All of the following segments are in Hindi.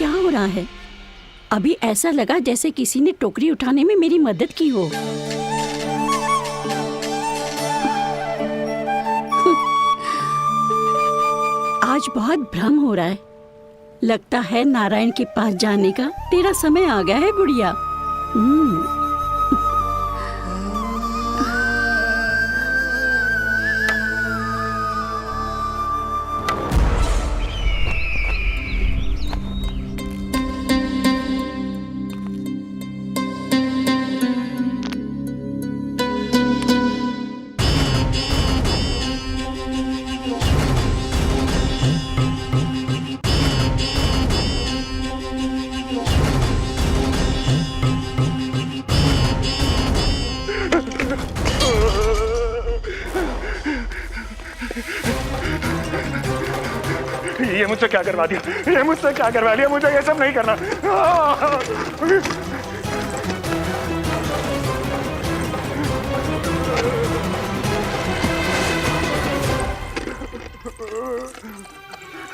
क्या हो रहा है? अभी ऐसा लगा जैसे किसी ने टोकरी उठाने में मेरी मदद की हो। आज बहुत भ्रम हो रहा है। लगता है नारायण के पास जाने का तेरा समय आ गया है बुढ़िया। ये मुझसे क्या करवा दिया? ये मुझसे क्या करवा लिया? मुझे ये सब नहीं करना।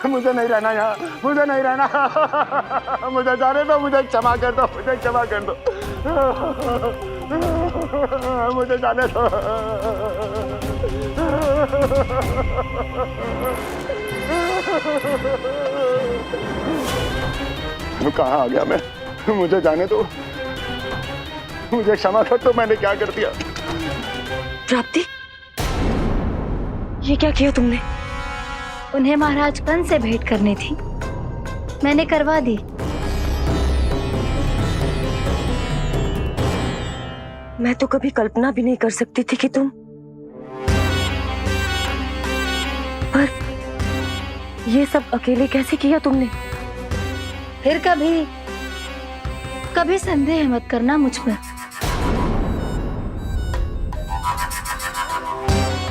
मुझे नहीं रहना यहाँ, मुझे नहीं रहना। मुझे जाने दो, मुझे क्षमा कर दो, मुझे क्षमा कर दो, मुझे जाने दो। कहाँ आ गया मैं? मुझे जाने दो, मुझे क्षमा कर दो। मैंने क्या कर दिया? प्राप्ति, ये क्या किया तुमने? उन्हें महाराज कंस से भेंट करनी थी, मैंने करवा दी। मैं तो कभी कल्पना भी नहीं कर सकती थी कि तुम, पर ये सब अकेले कैसे किया तुमने? फिर कभी संदेह मत करना मुझ पर।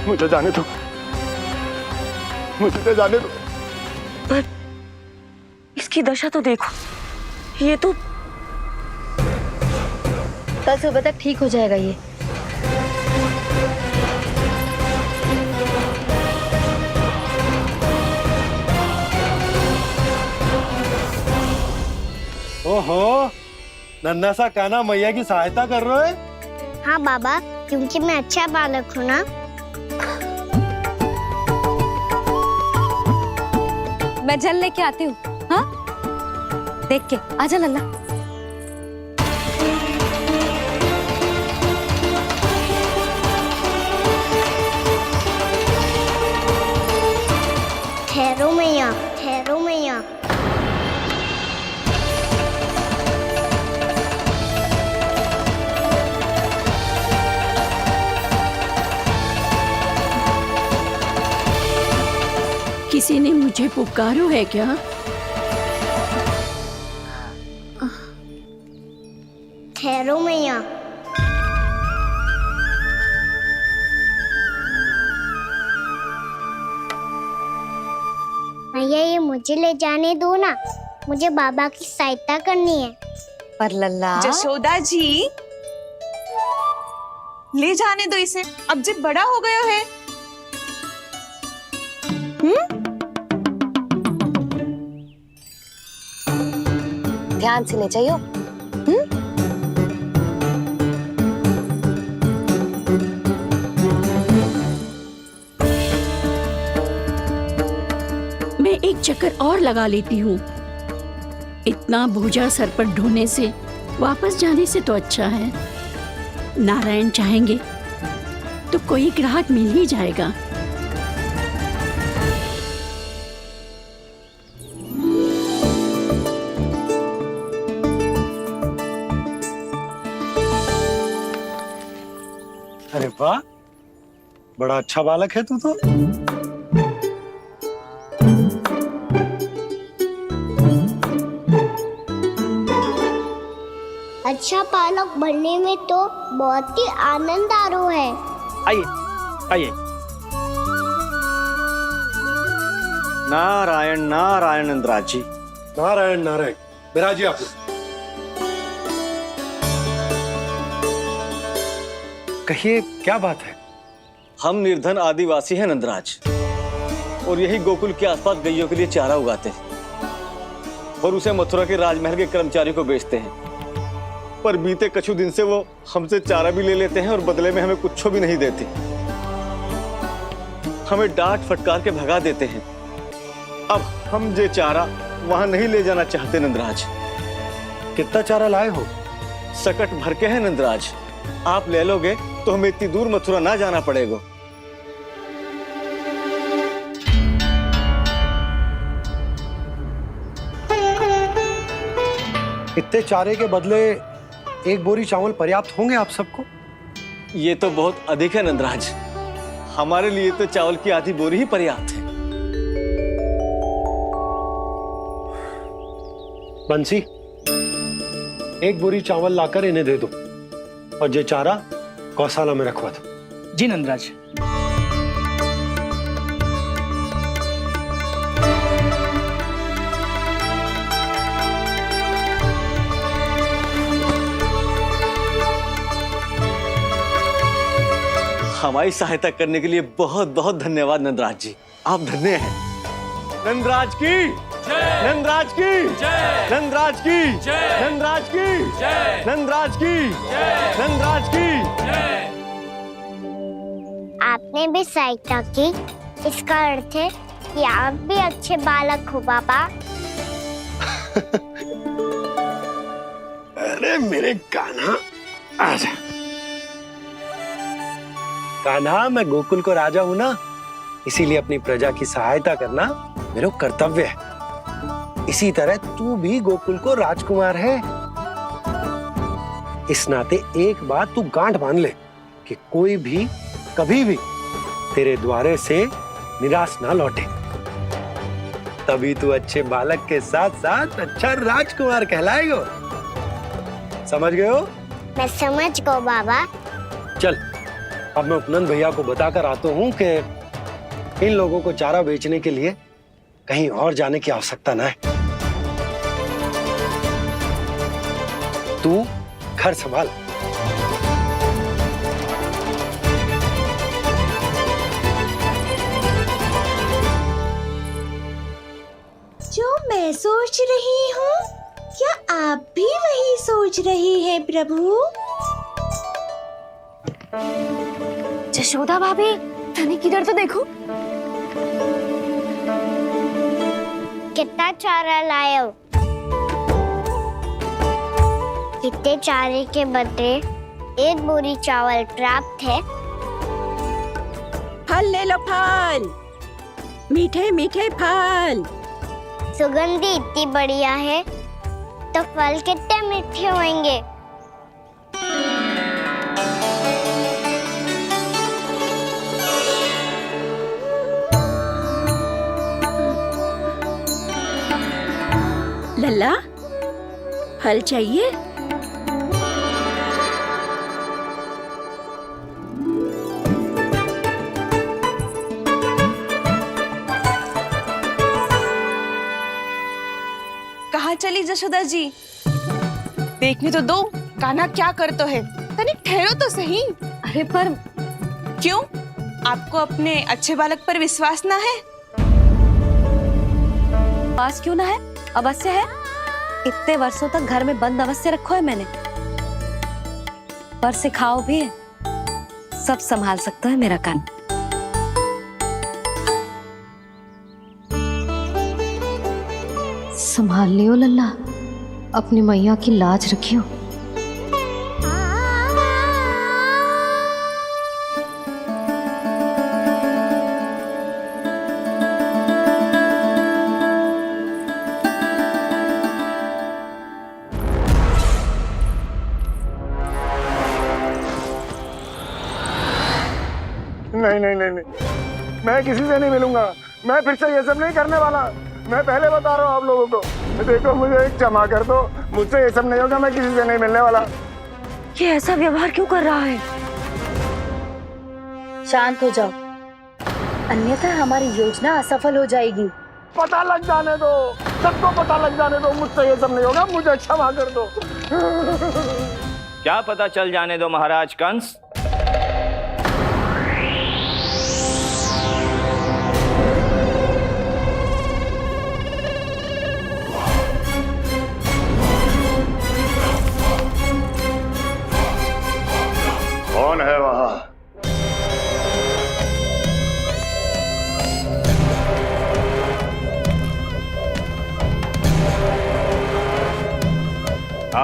मुझे जाने दो, मुझे जाने दो। पर इसकी दशा तो देखो, ये तो कल सुबह तक ठीक हो जाएगा ये। ओहो, नन्हा सा कान्हा मैया की सहायता कर रहे हो? हाँ बाबा, क्योंकि मैं अच्छा बालक हूँ ना। मैं जल लेके आती हूँ। हाँ, देख के आजा लल्ला। ठहरो मैया, ठहरो मैया। किसी ने मुझे पुकारो है क्या? ठहरो मैया। मैया, ये मुझे ले जाने दो ना, मुझे बाबा की सहायता करनी है। पर लल्ला, जशोदा जी, ले जाने दो इसे, अब जब बड़ा हो गया है। ध्यान से ले जाइयो। मैं एक चक्कर और लगा लेती हूँ। इतना बोझा सर पर ढोने से वापस जाने से तो अच्छा है। नारायण चाहेंगे तो कोई ग्राहक मिल ही जाएगा। अरे वाह, बड़ा अच्छा बालक है तू तो। अच्छा बालक बनने में तो बहुत ही आनंद आ रहा है। आइए, आइए। नारायण नारायण इंद्राज जी। नारायण नारायण। बिराजी आप। कहिए, क्या बात है? हम निर्धन आदिवासी हैं नंदराज, और यही गोकुल के आसपास गैयों के लिए चारा उगाते हैं। और उसे मथुरा के राजमहल के कर्मचारियों को बेचते हैं। पर बीते कुछ दिन से वो हमसे चारा भी ले लेते हैं और बदले में हमें कुछ भी नहीं देते। हमें डांट फटकार के भगा देते हैं। अब हम ये चारा वहां नहीं ले जाना चाहते नंदराज। कितना चारा लाए हो? सकट भर के है नंदराज। आप ले लोगे तो हमें इतनी दूर मथुरा ना जाना पड़ेगा। इतने चारे के बदले एक बोरी चावल पर्याप्त होंगे आप सबको? ये तो बहुत अधिक है नंदराज। हमारे लिए तो चावल की आधी बोरी ही पर्याप्त है। बंसी, एक बोरी चावल लाकर इन्हें दे दो और ये चारा गौशाला में रखवा दो। जी नंदराज। हमारी सहायता करने के लिए बहुत बहुत धन्यवाद नंदराज जी। आप धन्य हैं। नंदराज की जय, नंदराज की जय, नंदराज की जय, नंदराज की जय, नंदराज की जय, नंदराज की जय। आपने भी सहायता की, इसका अर्थ है कि आप भी अच्छे बालक हो बाबा। अरे मेरे कान्हा, आजा। कान्हा, मैं गोकुल को राजा हूं ना, इसीलिए अपनी प्रजा की सहायता करना मेरा कर्तव्य है। इसी तरह तू भी गोकुल को राजकुमार है। इस नाते एक बात तू गांठ बांध ले कि कोई भी कभी भी तेरे द्वारे से निराश ना लौटे। तभी तू अच्छे बालक के साथ साथ अच्छा राजकुमार कहलाएगा। समझ गए हो? मैं समझ गो बाबा। चल, अब मैं उपनंद भैया को बताकर आता हूँ कि इन लोगों को चारा बेचने के लिए कहीं और जाने की आवश्यकता ना है। तू घर संभाल। जो मैं सोच रही हूँ, क्या आप भी वही सोच रही हैं प्रभु? जशोदा भाभी, तनिक किधर तो देखो। कितना चारा लाए हो? कितने चारे के बदले एक बोरी चावल प्राप्त है। फल ले लो, फल, मीठे मीठे फल। सुगंधी इतनी बढ़िया है तो फल कितने मीठे होंगे। लल्ला, फल चाहिए? कहाँ चली जशोदा जी? देखने तो दो कान्हा क्या करता है। तनिक ठहरो तो सही। अरे पर क्यों? आपको अपने अच्छे बालक पर विश्वास ना है? पास क्यों ना है? अवश्य है। इतने वर्षों तक घर में बंद अवश्य रखो है मैंने, पर सिखाओ भी है। सब संभाल सकता है मेरा कान। संभाल लियो लल्ला, अपनी मैया की लाज रखियो। नहीं नहीं नहीं नहीं, मैं किसी से नहीं मिलूंगा। मैं फिर से ये सब नहीं करने वाला। मैं पहले बता रहा हूँ आप लोगों को। देखो, मुझे एक क्षमा कर दो, मुझसे ये सब नहीं होगा। मैं किसी से नहीं मिलने वाला। ये ऐसा व्यवहार क्यों कर रहा है? शांत हो जाओ, अन्यथा हमारी योजना असफल हो जाएगी। पता लग जाने दो, सबको पता लग जाने दो। मुझसे ये सब नहीं होगा, मुझे क्षमा कर दो। क्या पता चल जाने दो महाराज कंस?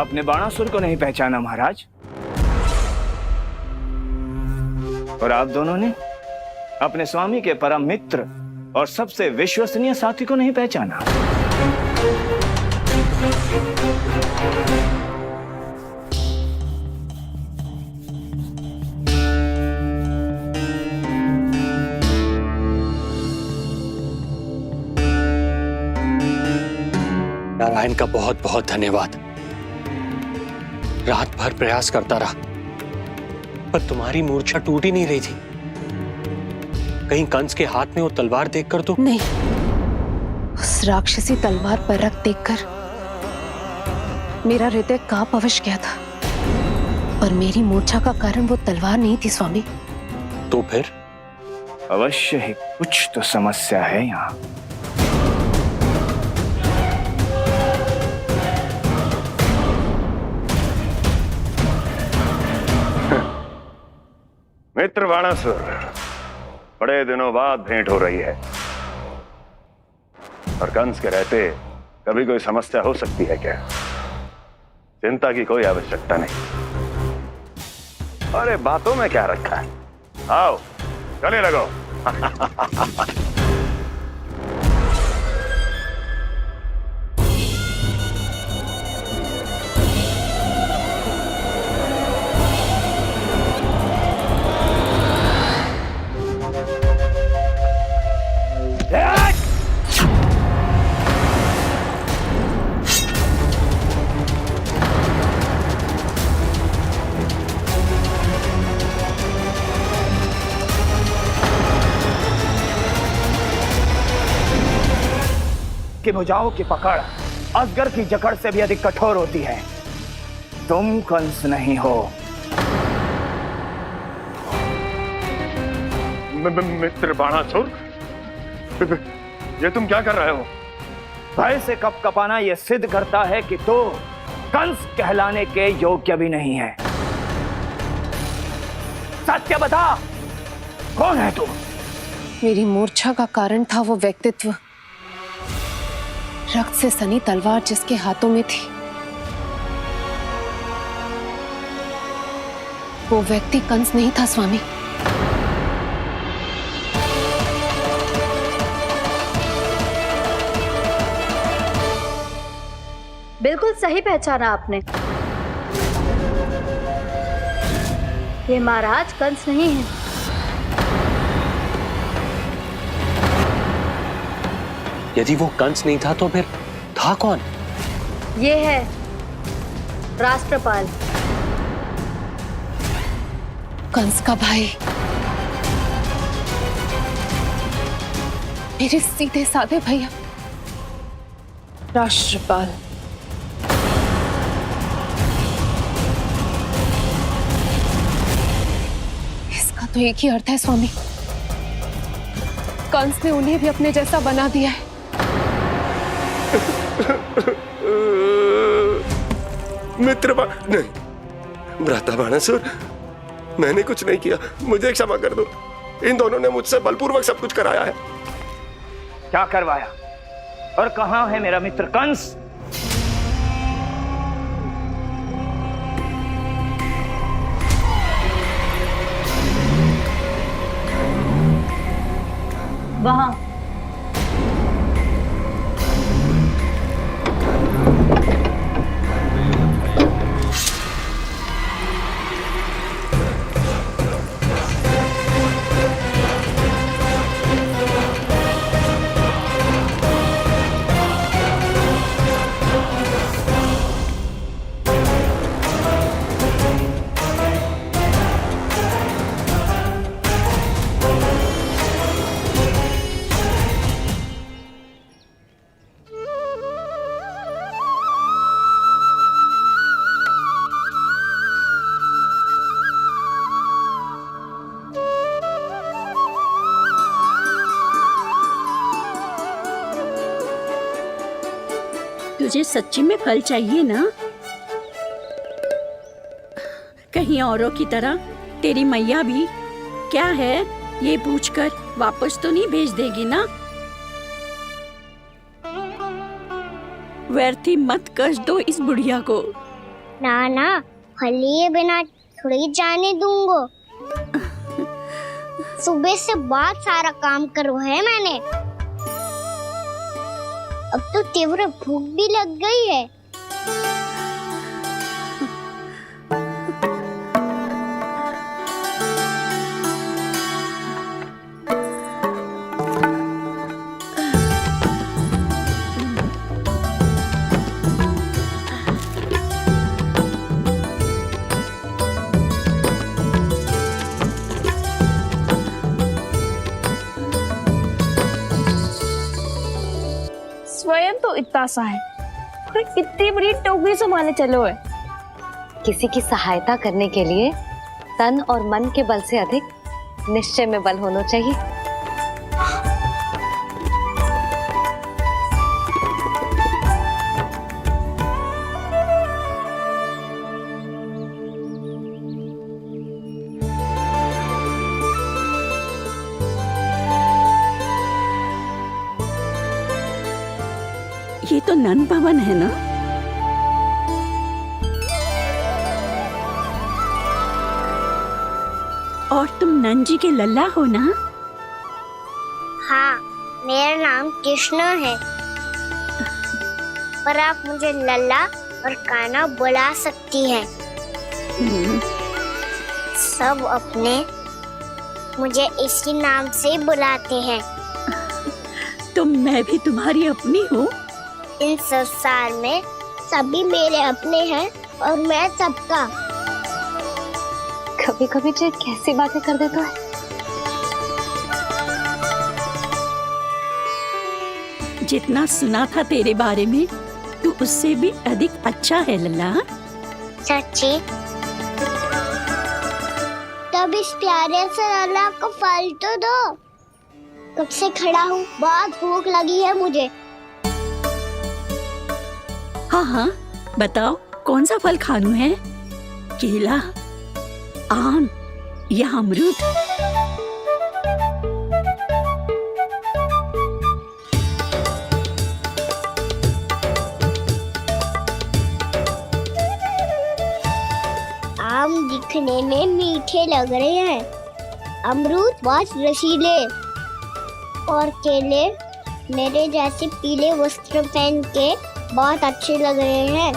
आपने बाणासुर को नहीं पहचाना महाराज, और आप दोनों ने अपने स्वामी के परम मित्र और सबसे विश्वसनीय साथी को नहीं पहचाना। नारायण का बहुत बहुत धन्यवाद। रात भर प्रयास करता रहा, पर तुम्हारी मूर्छा टूट ही नहीं रही थी। कहीं कंस के हाथ में वो तलवार देखकर तो नहीं, उस राक्षसी तलवार पर रख देखकर मेरा हृदय कांप अवश्य गया था, पर मेरी मूर्छा का कारण वो तलवार नहीं थी स्वामी। तो फिर? अवश्य ही कुछ तो समस्या है यहाँ। मित्र बाणासुर, बड़े दिनों बाद भेंट हो रही है, और कंस के रहते कभी कोई समस्या हो सकती है क्या? चिंता की कोई आवश्यकता नहीं। अरे बातों में क्या रखा है, आओ गले लगो। कि भुजाओं की पकड़ अजगर की जकड़ से भी अधिक कठोर होती है। तुम कंस नहीं हो। मित्र बाणासुर, ये तुम क्या कर रहे हो? भय से कपकपाना यह सिद्ध करता है कि तू कंस कहलाने के योग्य भी नहीं है। सत्य बता, कौन है तू? मेरी मूर्छा का कारण था वो व्यक्तित्व, रक्त से सनी तलवार जिसके हाथों में थी। वो व्यक्ति कंस नहीं था स्वामी। बिल्कुल सही पहचाना आपने। ये महाराज कंस नहीं है। यदि वो कंस नहीं था तो फिर था कौन? ये है राष्ट्रपाल, कंस का भाई, मेरे सीधे साधे भैया राष्ट्रपाल। इसका तो एक ही अर्थ है स्वामी, कंस ने उन्हें भी अपने जैसा बना दिया है। मित्र नहीं, भ्राता बाणासुर, मैंने कुछ नहीं किया, मुझे क्षमा कर दो। इन दोनों ने मुझसे बलपूर्वक सब कुछ कराया है। क्या करवाया और कहां है मेरा मित्र कंस? वहां। तुझे सच्ची में फल चाहिए ना? कहीं औरों की तरह तेरी मैया भी क्या है ये पूछकर वापस तो नहीं भेज देगी ना? व्यर्थ ही मत कष्ट दो इस बुढ़िया को। ना ना, फल लिए बिना थोड़ी जाने दूंगा। सुबह से बहुत सारा काम करो है मैंने। अब तो तीव्र भूख भी लग गई है। स्वयं तो इतना सा है, फिर इतनी बड़ी टोकरी संभाले चलो है। किसी की सहायता करने के लिए तन और मन के बल से अधिक निश्चय में बल होना चाहिए। ये तो नंद भवन है ना? और तुम नंद जी के लल्ला हो ना? हाँ, मेरा नाम कृष्ण है, पर आप मुझे लल्ला और कान्हा बुला सकती हैं। सब अपने मुझे इसी नाम से बुलाते हैं। तो मैं भी तुम्हारी अपनी हूँ। इन संसार में सभी मेरे अपने हैं और मैं सबका। कभी कभी जो कैसी बातें कर देता है। जितना सुना था तेरे बारे में, तू उससे भी अधिक अच्छा है लल्ला। सच्ची? तब इस प्यारे से लल्ला को फल तो दो। कब से खड़ा हूँ, बहुत भूख लगी है मुझे। हाँ हाँ, बताओ कौन सा फल खानू है? केला, आम या अमरूद? आम दिखने में मीठे लग रहे हैं, अमरूद बहुत रसीले और केले मेरे जैसे पीले वस्त्र पहन के बहुत अच्छे लग रहे हैं।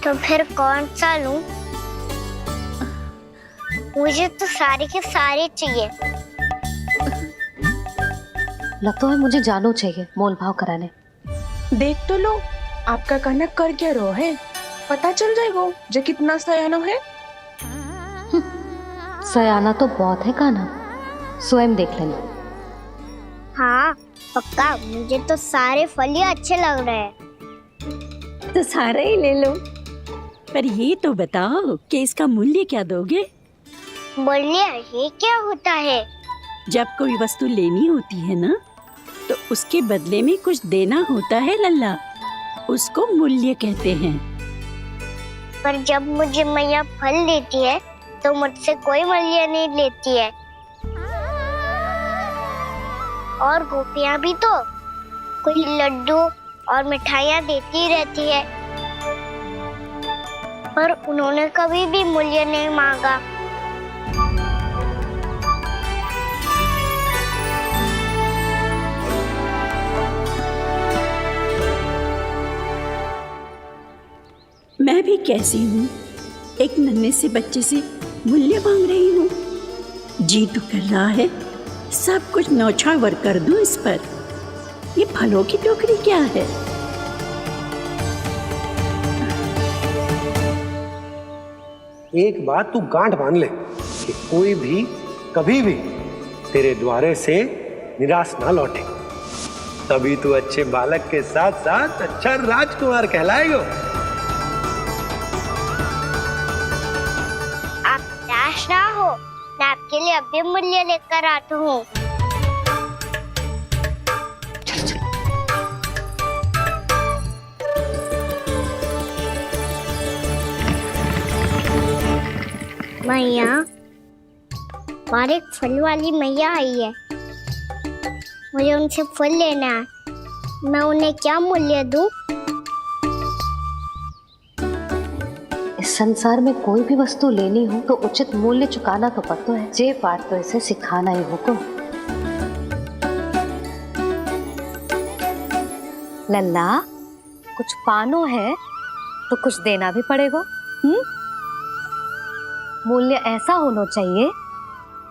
तो फिर कौन सा लूं? मुझे तो सारे के सारे चाहिए। लगता है मुझे जानू चाहिए मोल भाव कराने। देख तो लो, आपका कान्हा कर क्या रहा है, पता चल जाएगा जो कितना सयाना है। सयाना तो बहुत है कान्हा, स्वयं देख लेना। हाँ पक्का, मुझे तो सारे फल ही अच्छे लग रहे हैं। तो सारे ही ले लो। पर ये तो बताओ कि इसका मूल्य क्या दोगे? मूल्य ये क्या होता है? जब कोई वस्तु लेनी होती है ना, तो उसके बदले में कुछ देना होता है लल्ला, उसको मूल्य कहते हैं। पर जब मुझे मैया फल देती है तो मुझसे कोई मूल्य नहीं लेती है। और गोपियां भी तो कोई लड्डू और मिठाइयाँ देती रहती है, पर उन्होंने कभी भी मूल्य नहीं मांगा। मैं भी कैसी हूँ, एक नन्हे से बच्चे से मूल्य मांग रही हूँ। जी तो कर रहा है सब कुछ न्यौछावर कर दूं इस पर। ये फलों की टोकरी क्या है? एक बात तू गांठ बांध ले कि कोई भी कभी भी तेरे द्वारे से निराश ना लौटे, तभी तू अच्छे बालक के साथ साथ अच्छा राजकुमार कहलाएगा। आप निराश ना हो, मैं आपके लिए अभी मूल्य लेकर आता हूँ। मैया, बाहर एक फल वाली मैया आई है। मुझे उनसे फल लेना है। मैं उन्हें क्या मूल्य दूं? इस संसार में कोई भी वस्तु लेनी हो तो उचित मूल्य चुकाना तो पड़ता है। जे बात तो इसे सिखाना ही होगा। लल्ला, कुछ पानो है तो कुछ देना भी पड़ेगा। मूल्य ऐसा होना चाहिए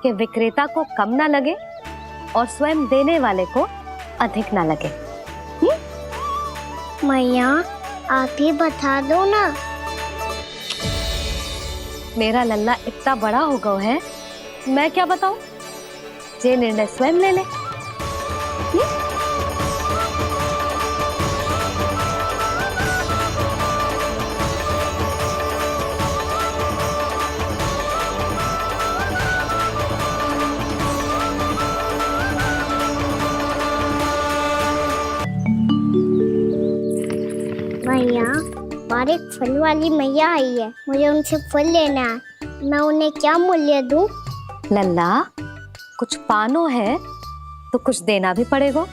कि विक्रेता को कम ना लगे और स्वयं देने वाले को अधिक ना लगे। मैया, आप ही बता दो ना। मेरा लल्ला इतना बड़ा हो गया है, मैं क्या बताऊं? जे निर्णय स्वयं ले ले। मैया, बाहर एक फल वाली मैया आई है। मुझे उनसे फल लेना है। मैं उन्हें क्या मूल्य दूं? लल्ला, कुछ पानो है तो कुछ देना भी पड़ेगा।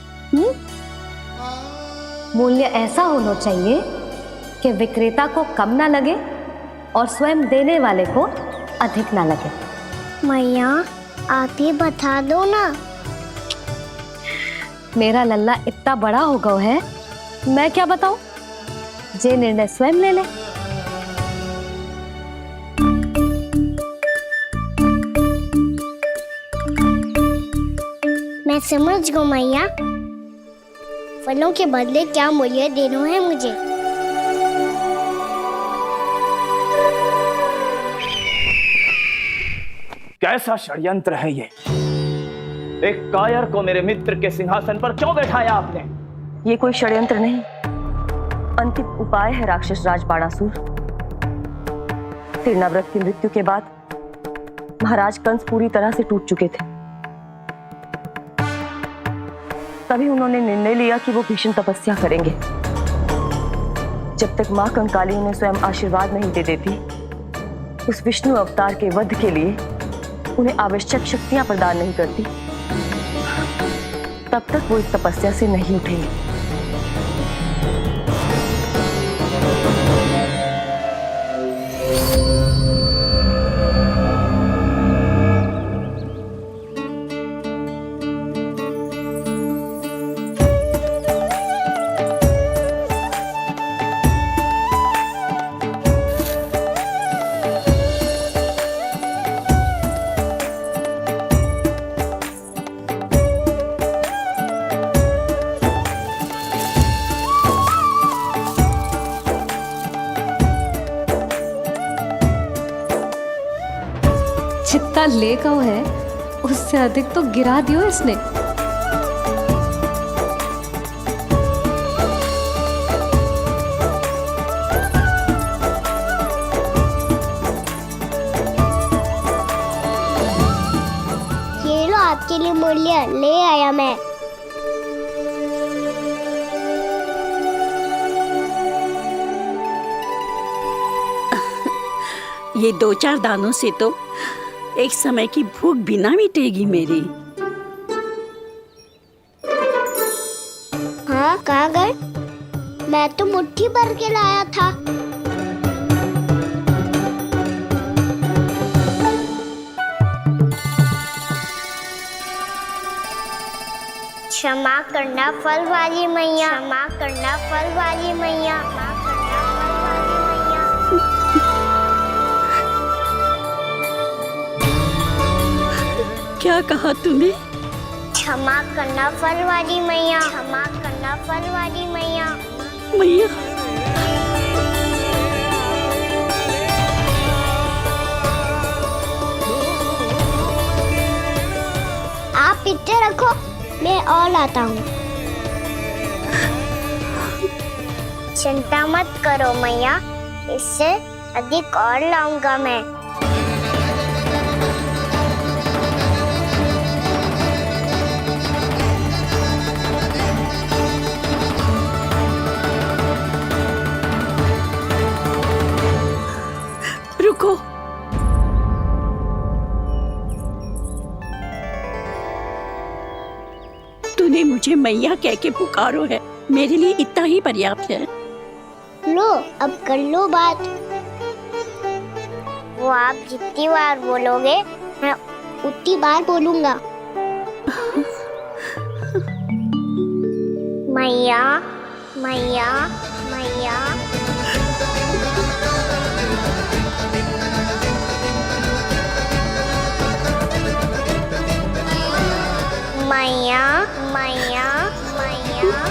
मूल्य ऐसा होना चाहिए कि विक्रेता को कम ना लगे और स्वयं देने वाले को अधिक ना लगे। मैया, आप ही बता दो ना। मेरा लल्ला इतना बड़ा हो गया है, मैं क्या बताऊं? जे निर्णय स्वयं ले ले। मैं समझ गई मैया। फलों के बदले क्या मूल्य देना है मुझे? कैसा षड्यंत्र है ये? एक कायर को मेरे मित्र के सिंहासन पर क्यों बैठाया आपने? ये कोई षड्यंत्र नहीं, अंतिम उपाय है राक्षस राज बाणासुर। तिरनाव्रत की मृत्यु के बाद महाराज कंस पूरी तरह से टूट चुके थे। तभी उन्होंने निर्णय लिया कि वो भीषण तपस्या करेंगे। जब तक मां कंकाली उन्हें स्वयं आशीर्वाद नहीं दे देती, उस विष्णु अवतार के वध के लिए उन्हें आवश्यक शक्तियां प्रदान नहीं करती, तब तक वो इस तपस्या से नहीं उठेंगे। जितना ले गया है उससे अधिक तो गिरा दियो इसने। ये लो आपके लिए मूल्य ले आया मैं। ये 2-4 दानों से तो एक समय की भूख भी ना मिटेगी मेरी। हाँ, कहाँ गए? मैं तो मुट्ठी भर के लाया था। क्षमा करना फल वाली मैया, क्षमा करना फल वाली मैया, क्षमा करना फल वाली मैया। क्या कहा तूने? क्षमा करना फल वाली मैया, क्षमा करना फल वाली मैया। मैया, आप इतने रखो, मैं और लाता हूँ। चिंता मत करो मैया, इससे अधिक और लाऊंगा मैं। रुको। तूने मुझे मैया कह के पुकारो है, मेरे लिए इतना ही पर्याप्त है। लो अब कर लो बात। वो आप जितनी बार बोलोगे मैं उतनी बार बोलूंगा। मैया मैया मैया। मैया मैया मैया।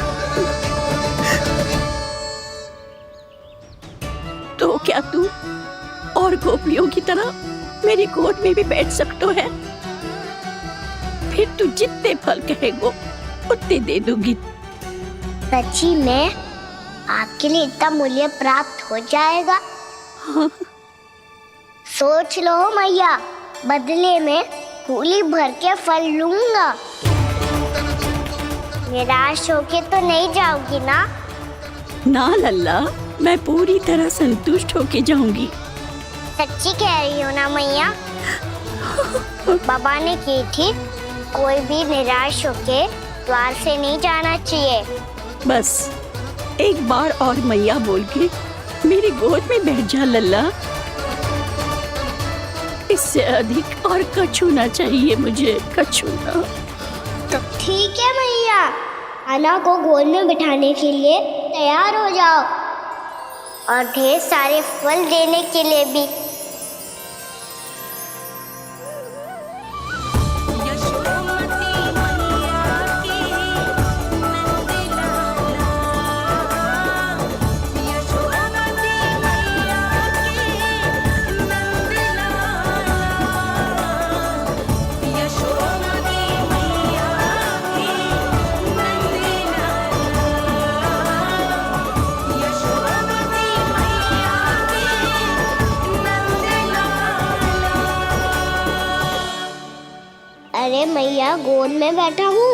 तो क्या तू और गोपियों की तरह मेरी गोद में भी बैठ सकता है? फिर तू जितने फल कहेगो उतने दे दूंगी। सच्ची में आपके लिए इतना मूल्य प्राप्त हो जाएगा? हाँ। सोच लो मैया, बदले में फूली भर के फल लूंगा। निराश होके तो नहीं जाओगी ना? ना लल्ला, मैं पूरी तरह संतुष्ट होके जाऊंगी। सच्ची कह रही हो ना मैया? बाबा ने की थी, कोई भी निराश होके द्वार से नहीं जाना चाहिए। बस एक बार और मैया बोल के मेरी गोद में बैठ जा लल्ला। इससे अधिक और कछु ना चाहिए मुझे, कछु ना। तो ठीक है मैया, अन्ना को गोद में बिठाने के लिए तैयार हो जाओ और ढेर सारे फल देने के लिए भी। अरे मैया, गोद में बैठा हूँ,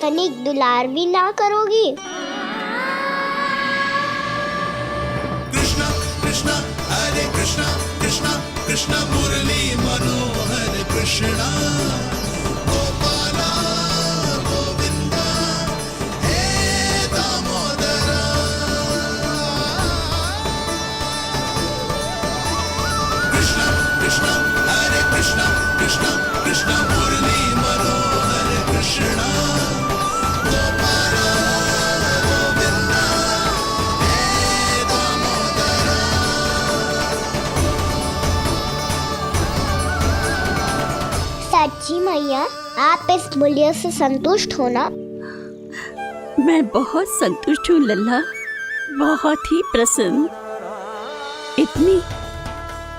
तनिक दुलार भी ना करोगी? कृष्णा कृष्णा हरे कृष्णा कृष्णा कृष्णा मुरली मनोहर कृष्णा गोपाला गोविंदा हे दामोदरा। कृष्णा कृष्णा हरे कृष्णा कृष्णा कृष्णा मुरली मनोहर कृष्णा गोपाला गोविंदा हे दामोदरा। सच्ची मैया, आप इस मूल्य से संतुष्ट हो ना? मैं बहुत संतुष्ट हूँ लल्ला, बहुत ही प्रसन्न। इतनी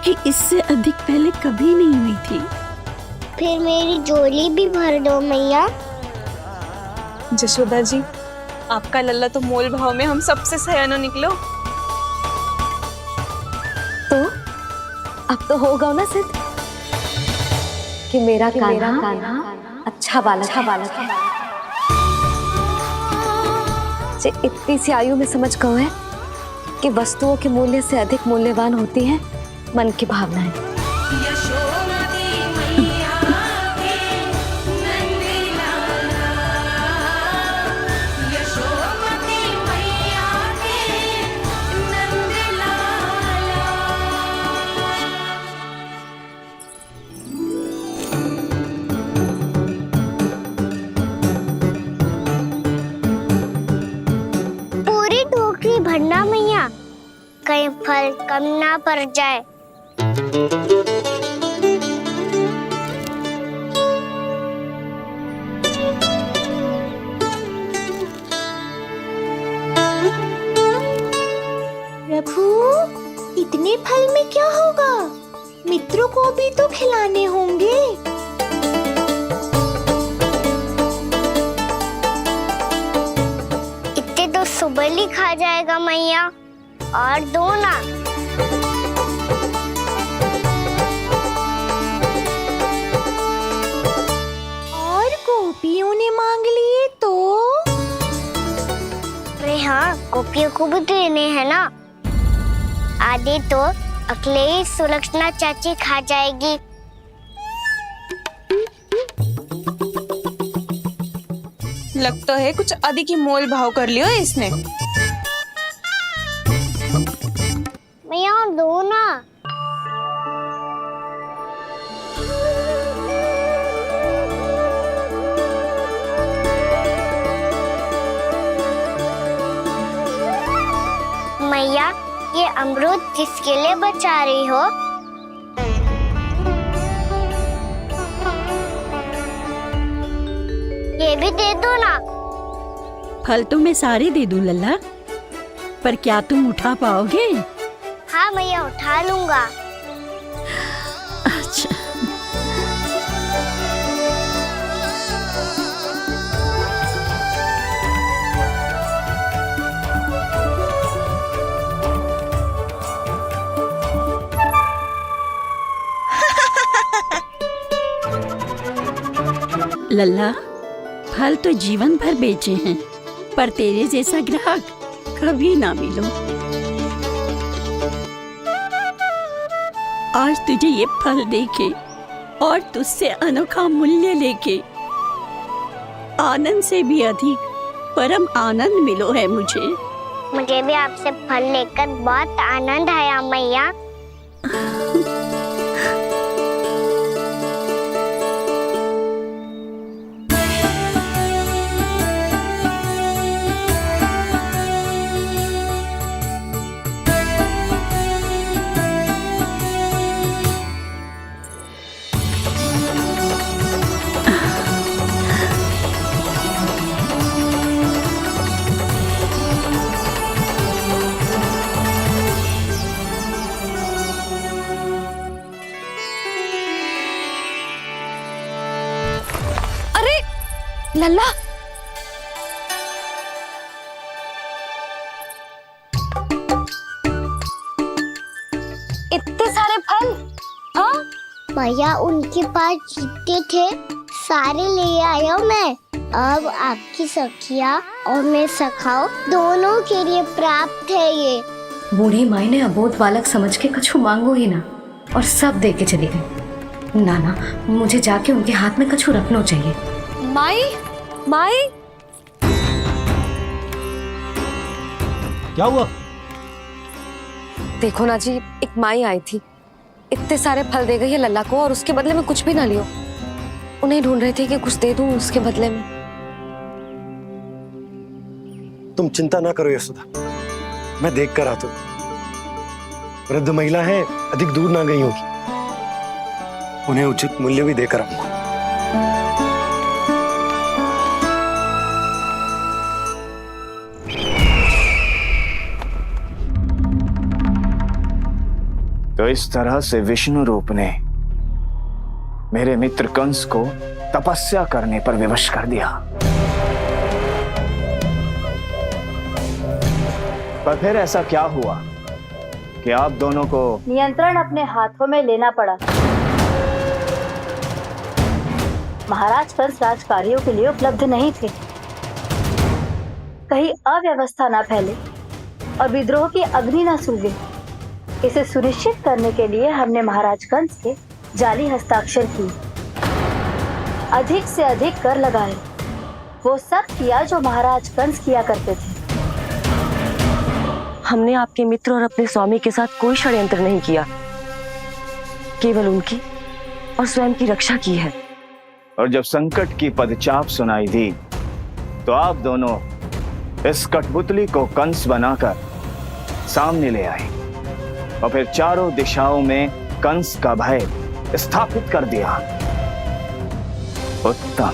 कि इससे अधिक पहले कभी नहीं हुई थी। फिर मेरी झोली भी भर दो मैया। जशोदा जी, आपका लल्ला तो मोल भाव में हम सबसे सयाना निकलो। तो अब तो होगा ना सिद्ध कि मेरा कान्हा अच्छा बालक है। जे इतनी सी आयु में समझ गए है कि वस्तुओं के मूल्य से अधिक मूल्यवान होती है मन की भावनाएं। पूरी टोकरी भरना मैया, कहीं फल कम ना पड़ जाए। प्रभु, इतने फल में क्या होगा? मित्रों को भी तो खिलाने होंगे। इतने तो सुबह ही खा जाएगा मैया, और दो ना। और गोपियों ने मांग लिए तो? अरे हाँ, गोपियों को भी देने हैं ना। आधे तो अकेले सुलक्षणा चाची खा जाएगी। लगता है कुछ अधिक ही मोल भाव कर लियो इसने। मैया और दो ना। मैया, ये अमरूद किसके लिए बचा रही हो? ये भी दे दो ना। फल तो मैं सारे दे दूं लल्ला, पर क्या तुम उठा पाओगे? हाँ मैया, उठा लूंगा। अच्छा। लल्ला, फल तो जीवन भर बेचे हैं, पर तेरे जैसा ग्राहक कभी ना मिलो। आज तुझे ये फल देके और तुझसे अनोखा मूल्य लेके आनंद से भी अधिक परम आनंद मिलो है मुझे। मुझे भी आपसे फल लेकर बहुत आनंद आया मैया। लल्ला, इतने सारे फल? हाँ भैया, उनके पास जितने थे सारे ले आया मैं। अब आपकी सखिया और मैं सखाओ दोनों के लिए प्राप्त है ये। बूढ़ी माई ने अबोध बालक समझ के कछु मांगो ही ना, और सब दे के चली गई। ना, मुझे जाके उनके हाथ में कछु रखना चाहिए। माई, माई, क्या हुआ? देखो ना जी, एक माई आई थी, इतने सारे फल दे गई है लल्ला को, और उसके बदले में कुछ भी ना लियो। उन्हें ढूंढ रही थी कि कुछ दे दूं उसके बदले में। तुम चिंता ना करो यशोदा, मैं देख कर आता हूं। वृद्ध महिला है, अधिक दूर ना गई होगी, उन्हें उचित मूल्य भी देकर आऊंगा। तो इस तरह से विष्णु रूप ने मेरे मित्र कंस को तपस्या करने पर विवश कर दिया। पर फिर ऐसा क्या हुआ कि आप दोनों को नियंत्रण अपने हाथों में लेना पड़ा। महाराज कंस राजकार्यों के लिए उपलब्ध नहीं थे। कहीं अव्यवस्था न फैले और विद्रोह की अग्नि न सुलगे, इसे सुनिश्चित करने के लिए हमने महाराज कंस के जाली हस्ताक्षर किए, अधिक से अधिक कर लगाए। वो सब किया जो महाराज कंस किया करते थे। हमने आपके मित्र और अपने स्वामी के साथ कोई षड्यंत्र नहीं किया, केवल उनकी और स्वयं की रक्षा की है। और जब संकट की पदचाप सुनाई दी तो आप दोनों इस कठपुतली को कंस बनाकर सामने ले आए और फिर चारों दिशाओं में कंस का भय स्थापित कर दिया। उत्तम,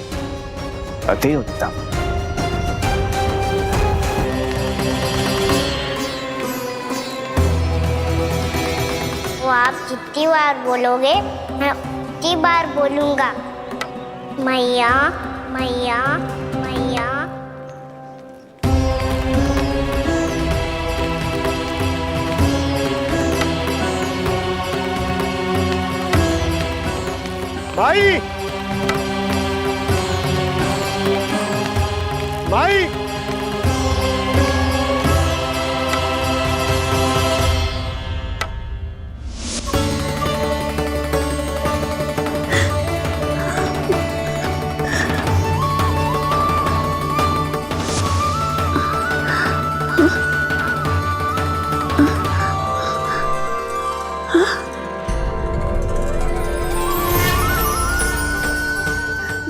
अति उत्तम। वो आप जितनी बार बोलोगे मैं उतनी बार बोलूंगा। मैया, मैया, मैया। माई, माई,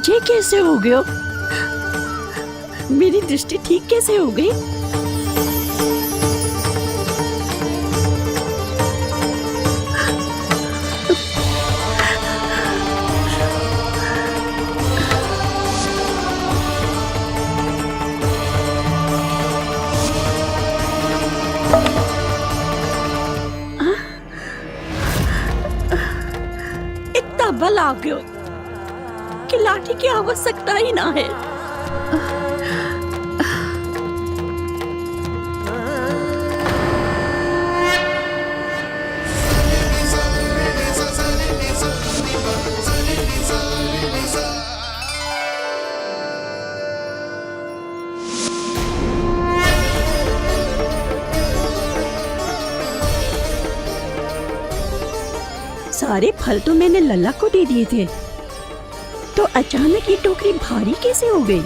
ये कैसे हो गयो? मेरी दृष्टि ठीक कैसे हो गई? इतना बल आ गयो कि लाठी की आवश्यकता ही ना है। सारे फल तो मैंने लल्ला को दे दिए थे, तो अचानक ये टोकरी भारी कैसे हो गई?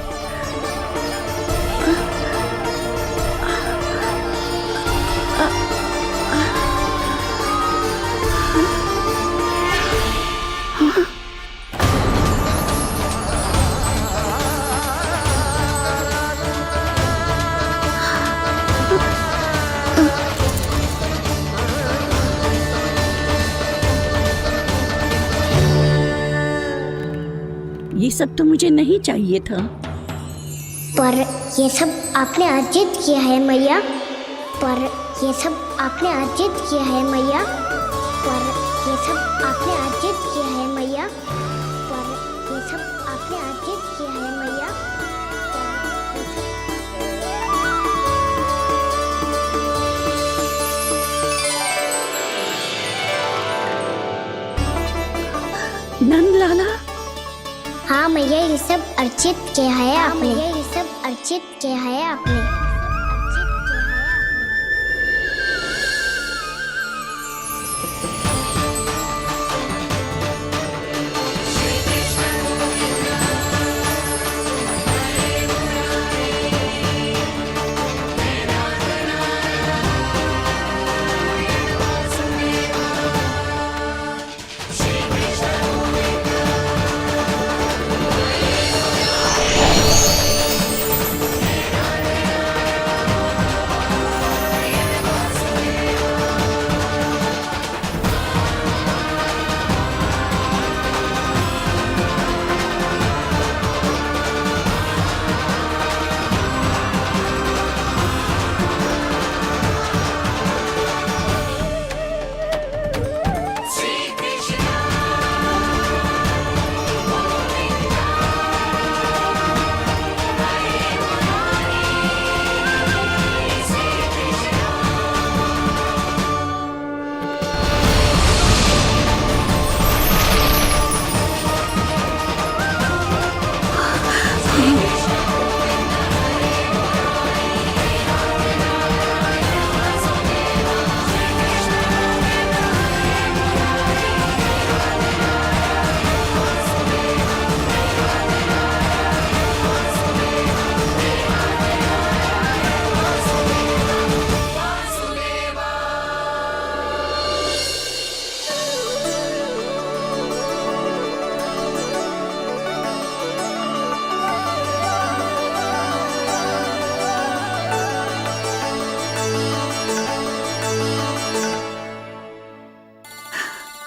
ये सब तो मुझे नहीं चाहिए था। पर ये सब आपने अर्जित किया है मैया। पर ये सब आपने अर्जित किया है मैया। पर ये सब आपने अर्जित किया है मैया। पर ये सब आपने अर्जित किया है मैया। नंद लाला, हाँ मैया, ये सब अर्जित किया है आपने। ये सब अर्जित किया है आपने।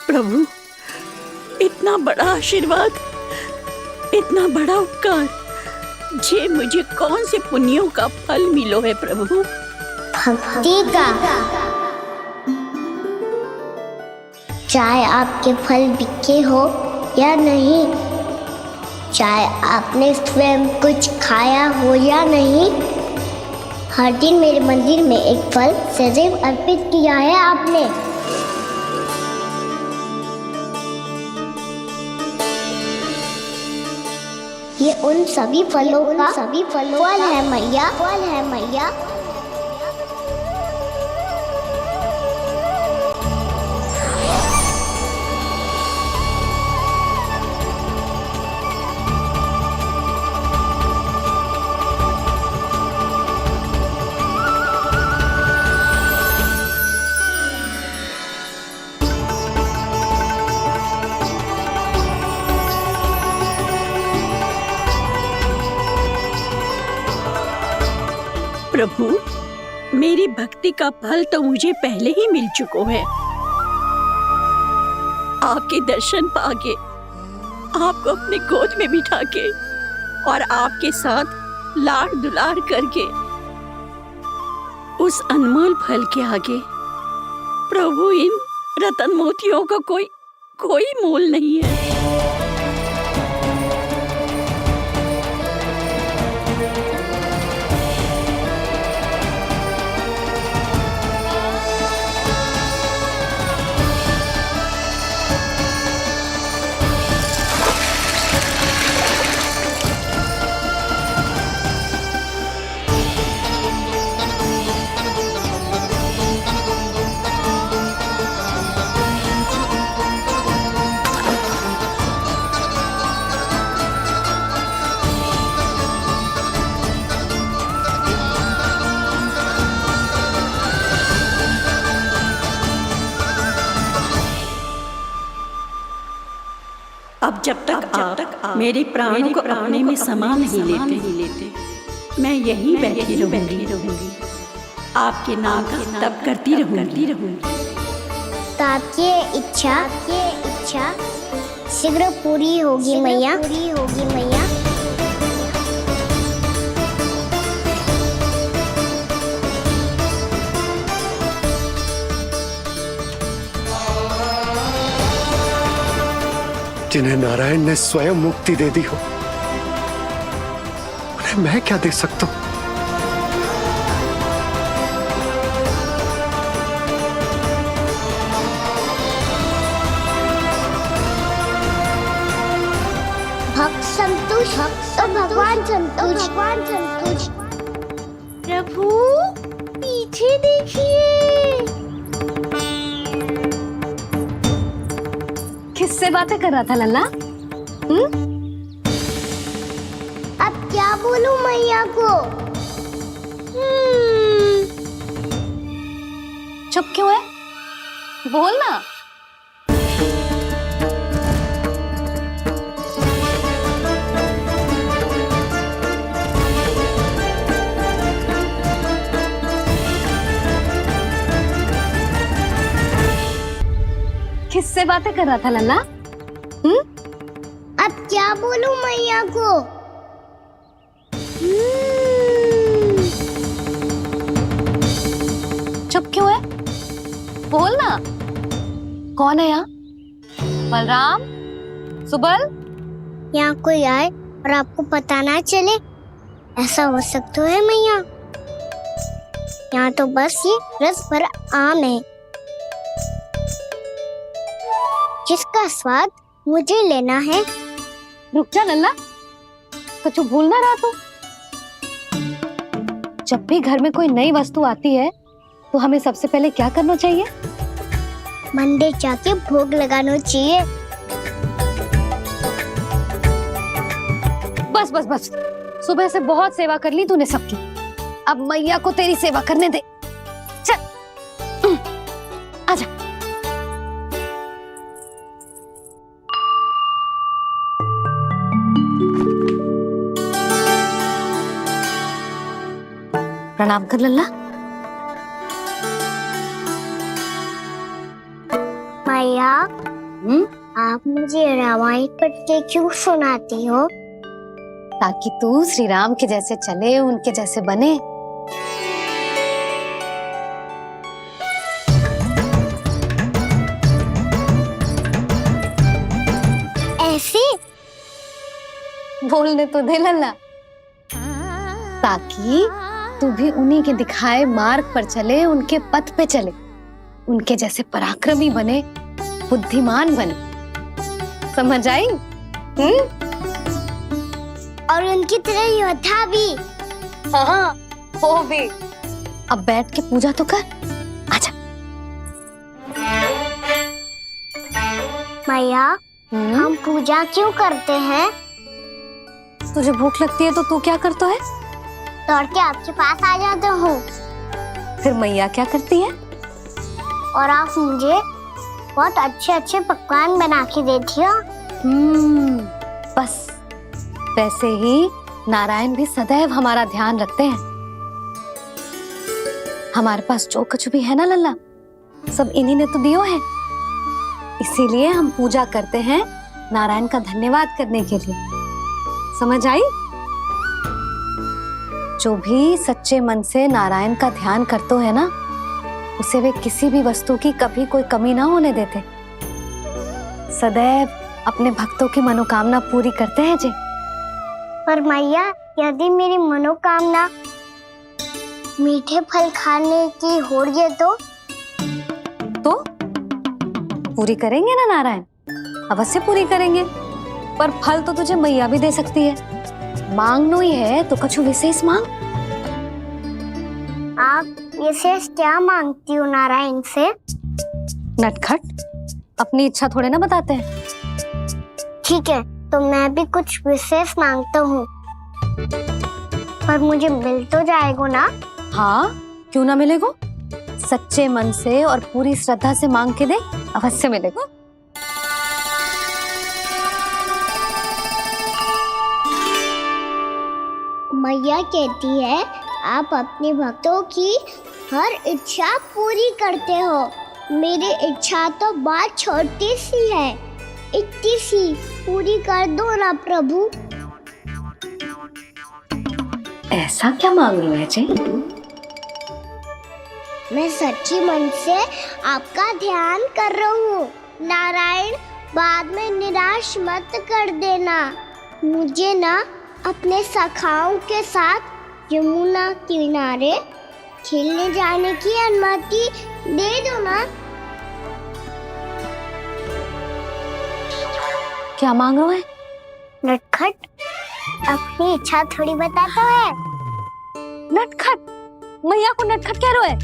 प्रभु, इतना बड़ा आशीर्वाद, इतना बड़ा उपकार, जे मुझे कौन से पुण्यों का फल मिलो है प्रभु? भक्ति का। चाहे आपके फल बिके हो या नहीं, चाहे आपने स्वयं कुछ खाया हो या नहीं, हर दिन मेरे मंदिर में एक फल सदैव अर्पित किया है आपने। ये उन सभी फलों का फल है मैया। फल है मैया। प्रभु, मेरी भक्ति का फल तो मुझे पहले ही मिल चुका है। आपके दर्शन पाके, आपको अपने गोद में बिठा के और आपके साथ लाड दुलार करके, उस अनमोल फल के आगे प्रभु इन रतन मोतियों का कोई मोल नहीं है। अब जब तक आप मेरे प्राणों को अपने में समा नहीं लेते, मैं यहीं बैठी रहूंगी, आपके नाम का तप करती रहूंगी। तो आपकी इच्छा शीघ्र पूरी होगी मैया। जिन्हें नारायण ने स्वयं मुक्ति दे दी हो, उन्हें मैं क्या दे सकता हूं? भक्त संतुष्ट तो भगवान संतुष्ट। प्रभु पीछे देखिए। किससे बातें कर रहा था लल्ला? अब क्या बोलूं मैया को? चुप क्यों है? बोल ना। किससे बातें कर रहा था लल्ला? अब क्या बोलूं मैया को? चुप क्यों है? बोल ना। कौन है यहाँ? बलराम, सुबल? यहाँ कोई आए और आपको पता ना चले, ऐसा हो सकता है मैया? यहाँ तो बस ये रस भर आम है, जिसका स्वाद मुझे लेना है। रुक जा लल्ला, कुछ भूल ना रहा तू। जब भी घर में कोई नई वस्तु आती है तो हमें सबसे पहले क्या करना चाहिए? मंदिर जाके भोग लगाना चाहिए। बस सुबह से बहुत सेवा कर ली तूने सबकी, अब मैया को तेरी सेवा करने दे। चल आजा। प्रणाम कर लल्ला। मैया, आप मुझे रामायण पढ़ के क्यों सुनाती हो? ताकि तू श्री राम के जैसे चले, उनके जैसे बने। ऐसे बोलने तो दे लल्ला, ताकि तू भी उन्हीं के दिखाए मार्ग पर चले, उनके पथ पे चले, उनके जैसे पराक्रमी बने, बुद्धिमान बने। समझ आई? और उनकी तरह योद्धा भी। हाँ, वो भी। अब बैठ के पूजा तो कर। आजा। मैया, हम पूजा क्यों करते हैं? तुझे भूख लगती है तो तू क्या करता है? दौड़ के आपके पास आ जाता हूँ। फिर मैया क्या करती है? और आप मुझे बहुत अच्छे अच्छे पकवान बना के देती हो। बस वैसे ही नारायण भी सदैव हमारा ध्यान रखते हैं। हमारे पास जो कुछ भी है ना लल्ला, सब इन्हीं ने तो दियो है। इसीलिए हम पूजा करते हैं नारायण का धन्यवाद करने के लिए। समझ आई? जो भी सच्चे मन से नारायण का ध्यान करते है ना, उसे वे किसी भी वस्तु की कभी कोई कमी ना होने देते। सदैव अपने भक्तों की मनोकामना पूरी करते हैं जी। पर मैया, यदि मेरी मनोकामना मीठे फल खाने की हो रही है तो पूरी करेंगे ना नारायण, अवश्य पूरी करेंगे। पर फल तो तुझे मैया भी दे सकती है। मांगनो ही है तो कुछ विशेष मांग। आप विशेष क्या मांगती हो नारायण से? नटखट, अपनी इच्छा थोड़े ना बताते हैं। ठीक है, तो मैं भी कुछ विशेष मांगता हूँ, पर मुझे मिल तो जाएगा ना? हाँ, क्यों ना मिलेगो। सच्चे मन से और पूरी श्रद्धा से मांग के दे, अवश्य मिलेगा। मैया कहती है आप अपने भक्तों की हर इच्छा पूरी करते हो। मेरी इच्छा तो बहुत छोटी सी है, इतनी सी पूरी कर दो ना प्रभु। ऐसा क्या मांग रहे हो जी? मैं सच्ची मन से आपका ध्यान कर रहा हूँ। नारायण, बाद में निराश मत कर देना। मुझे ना अपने सखाओं के साथ यमुना किनारे खेलने जाने की अनुमति दे दो ना। क्या मांग रहे हो? नटखट, अपनी इच्छा थोड़ी बताता है। नटखट? मैया को नटखट कह रहे हो?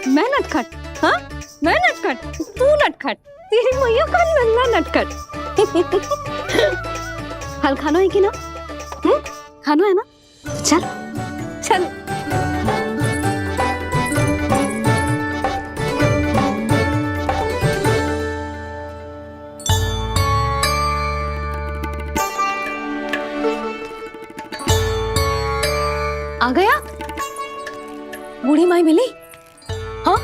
मैं नटखट? हाँ, मैं नटखट? तू नटखट? तेरी मैया का नन्ना नटखट। फल खानो है कि ना? खानो है ना? चल चल। आ गया? बूढ़ी माई मिली? हाँ,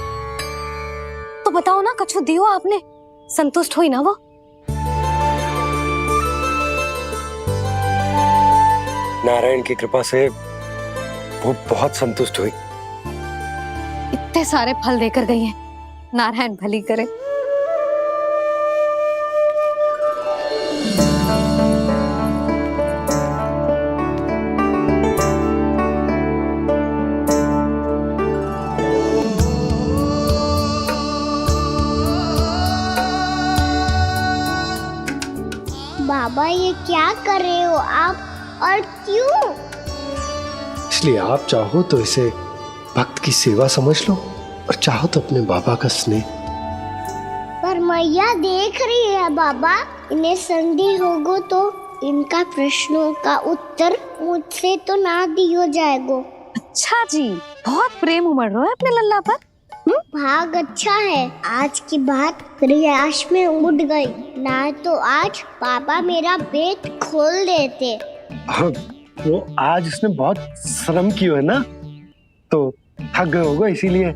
तो बताओ ना, कछु दियो आपने? संतुष्ट हुई ना वो? नारायण की कृपा से वो बहुत संतुष्ट हुई। इतने सारे फल देकर गई हैं। नारायण भली करे। बाबा, ये क्या कर रहे हो आप, और क्यों? इसलिए आप चाहो तो इसे भक्त की सेवा समझ लो, और चाहो तो अपने बाबा का स्नेह। पर मैया देख रही है बाबा, इन्हें संदेह होगो तो इनका प्रश्नों का उत्तर मुझसे तो ना दियो जाएगो। अच्छा जी, बहुत प्रेम उमड़ रहा है अपने लल्ला पर। भाग अच्छा है, आज की बात प्रयास में उड़ गई, ना तो आज पापा मेरा पेट खोल देते। हाँ, वो आज उसने बहुत श्रम किया है ना, तो थक गए होगा इसीलिए।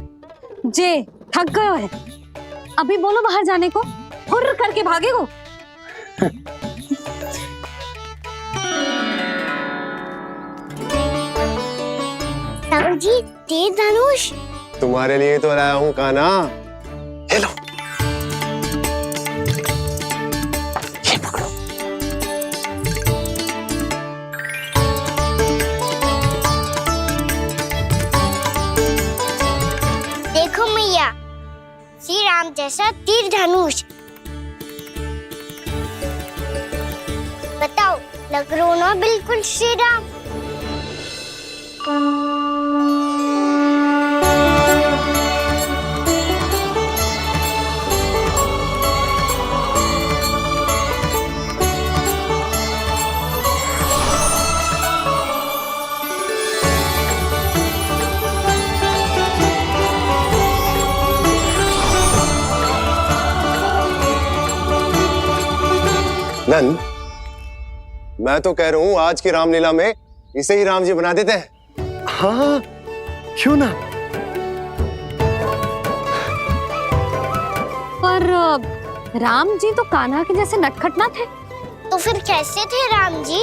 जे थक गए है, अभी बोलो बाहर जाने को, हुर्र करके भागेगो। ठाकुर जी, तीर धनुष तुम्हारे लिए तो लाया हूँ कान्हा। ले लो। ये पकड़ो। देखो मैया, श्री राम जैसा तीर धनुष। बताओ, लग रहा ना बिल्कुल श्री राम? नंद, मैं तो कह रहा हूँ आज की रामलीला में इसे ही राम जी बना देते हैं। हाँ, क्यों ना। पर राम जी तो कान्हा के जैसे नटखट ना थे। तो फिर कैसे थे राम जी?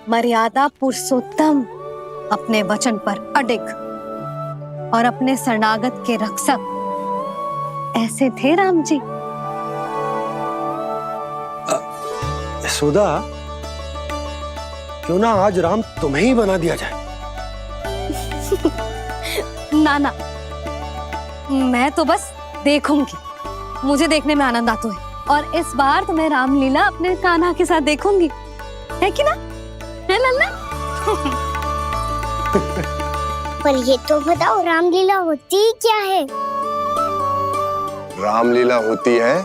मर्यादा पुरुषोत्तम, अपने वचन पर अडिग और अपने शरणागत के रक्षक, ऐसे थे राम जी। यशोदा, क्यों ना आज राम तुम्हें ही बना दिया जाए। ना ना, मैं तो बस देखूंगी, मुझे देखने में आनंद आता है। और इस बार तो मैं रामलीला अपने कान्हा के साथ देखूंगी, है कि ना, है लल्ला? पर ये तो बताओ, रामलीला होती क्या है? रामलीला होती है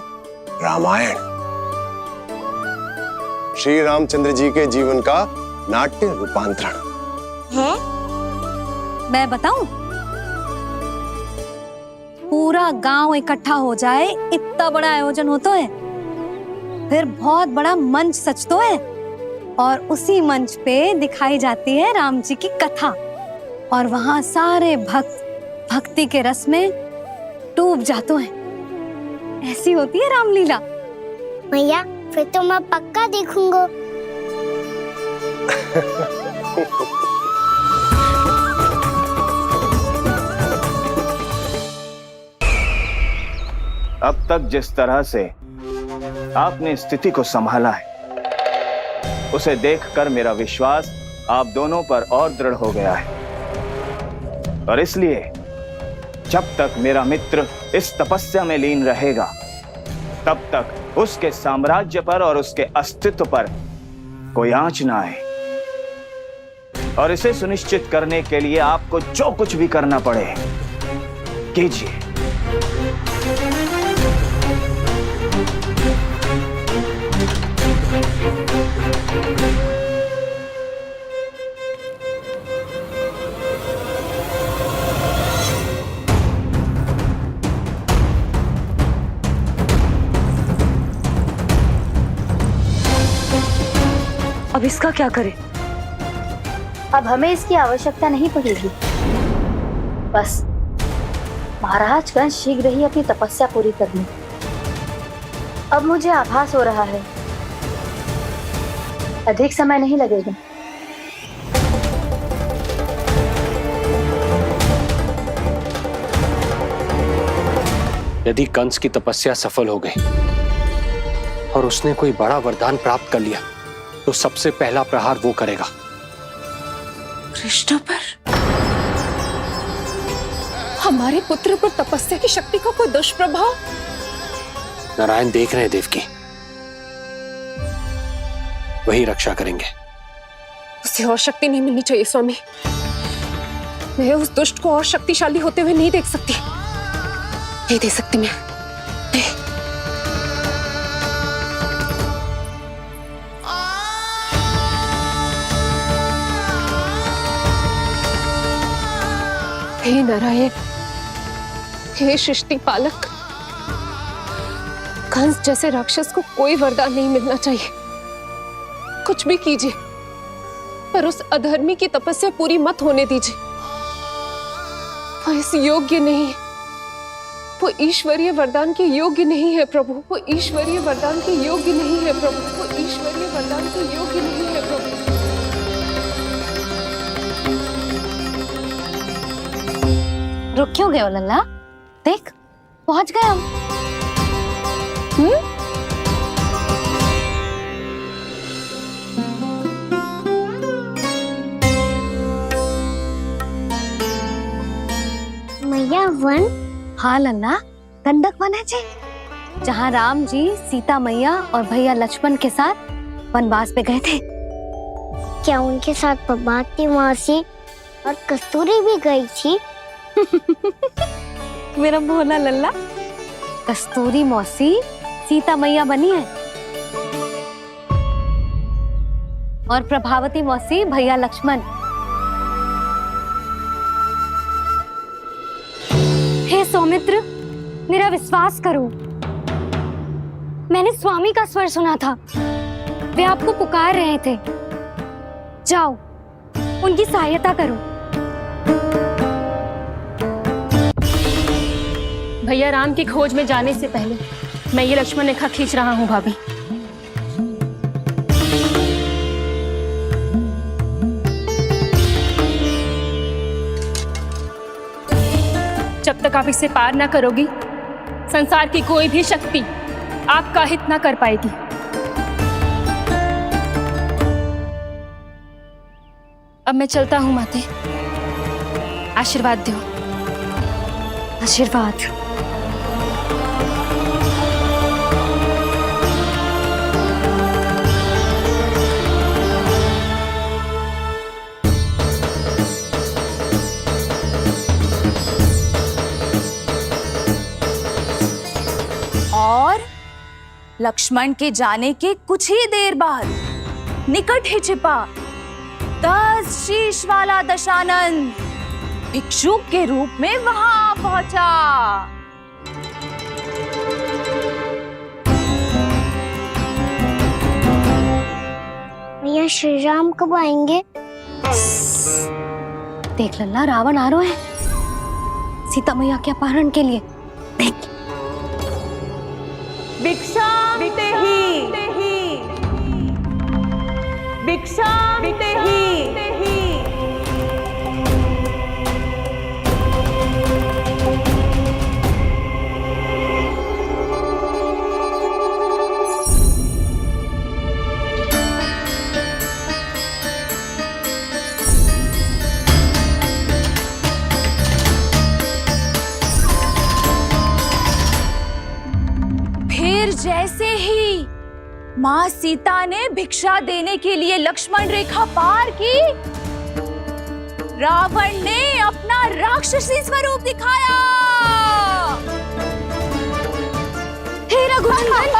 रामायण, श्री रामचंद्र जी के जीवन का नाट्य रूपांतरण है। मैं बताऊं, पूरा गांव इकट्ठा हो जाए, इतना बड़ा आयोजन होता है, फिर बहुत बड़ा मंच सजतो है और उसी मंच पे दिखाई जाती है राम जी की कथा और वहां सारे भक्त भक्ति के रस में डूब जाते हैं। ऐसी होती है रामलीला। भैया, फिर तो मैं पक्का देखूंगा। अब तक जिस तरह से आपने स्थिति को संभाला है, उसे देखकर मेरा विश्वास आप दोनों पर और दृढ़ हो गया है। और इसलिए जब तक मेरा मित्र इस तपस्या में लीन रहेगा, तब तक उसके साम्राज्य पर और उसके अस्तित्व पर कोई आंच ना आए। और इसे सुनिश्चित करने के लिए आपको जो कुछ भी करना पड़े, कीजिए। अब इसका क्या करें? अब हमें इसकी आवश्यकता नहीं पड़ेगी। बस महाराज कंस शीघ्र ही अपनी तपस्या पूरी कर ली। अब मुझे आभास हो रहा है, अधिक समय नहीं लगेगा। यदि कंस की तपस्या सफल हो गई और उसने कोई बड़ा वरदान प्राप्त कर लिया, तो सबसे पहला प्रहार वो करेगा कृष्ण पर। हमारे पुत्र पर तपस्या की शक्ति का कोई दुष्प्रभाव? नारायण देख रहे हैं देवकी, वही रक्षा करेंगे। उसे और शक्ति नहीं मिलनी चाहिए स्वामी। मैं उस दुष्ट को और शक्तिशाली होते हुए नहीं देख सकती, नहीं दे सकती मैं। हे नारायण, हे सृष्टि पालक, कंस जैसे राक्षस को कोई वरदान नहीं मिलना चाहिए। कुछ भी कीजिए, पर उस अधर्मी की तपस्या पूरी मत होने दीजिए। वो इस योग्य नहीं है, वो ईश्वरीय वरदान के योग्य नहीं है प्रभु। वो ईश्वरीय वरदान के योग्य नहीं है प्रभु। वो ईश्वरीय वरदान के योग्य नहीं है प्रभु। रुक क्यों गए हो लल्ला? देख, पहुंच गए हम। मैया वन? हाँ लल्ला, गंडक वन है जी, जहाँ राम जी सीता मैया और भैया लक्ष्मण के साथ वनवास पे गए थे। क्या उनके साथ पद्मावती मौसी और कस्तूरी भी गई थी? मेरा भोला लल्ला, कस्तूरी मौसी सीता मैया बनी है और प्रभावती मौसी भैया लक्ष्मण। हे सौमित्र, मेरा विश्वास करो, मैंने स्वामी का स्वर सुना था। वे आपको पुकार रहे थे। जाओ, उनकी सहायता करो। भैया राम की खोज में जाने से पहले मैं ये लक्ष्मण रेखा खींच रहा हूँ भाभी। जब तक आप इसे पार ना करोगी, संसार की कोई भी शक्ति आपका हित ना कर पाएगी। अब मैं चलता हूँ माते, आशीर्वाद दो। आशीर्वाद। और लक्ष्मण के जाने के कुछ ही देर बाद निकट ही छिपा 10 शीश वाला दशानन भिक्षुक के रूप में वहां पहुंचा। भैया श्री राम कब आएंगे? देख लल्ला, रावण आ रहा है सीता मैया के अपहरण के लिए। देख। भिक्षाम देहि, भिक्षाम देहि। जैसे ही माँ सीता ने भिक्षा देने के लिए लक्ष्मण रेखा पार की, रावण ने अपना राक्षसी स्वरूप दिखाया। हे रघुनंदन,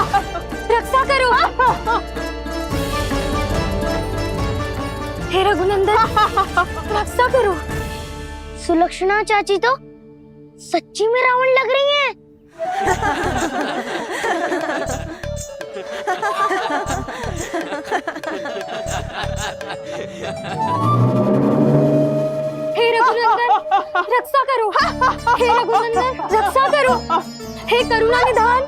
रक्षा करो। हे रघुनंदन, रक्षा करो। सुलक्षणा चाची तो सच्ची में रावण लग रही हैं। हे रघुनंदन, रक्षा करो। हे रघुनंदन, रक्षा करो। हे करुणा निधान।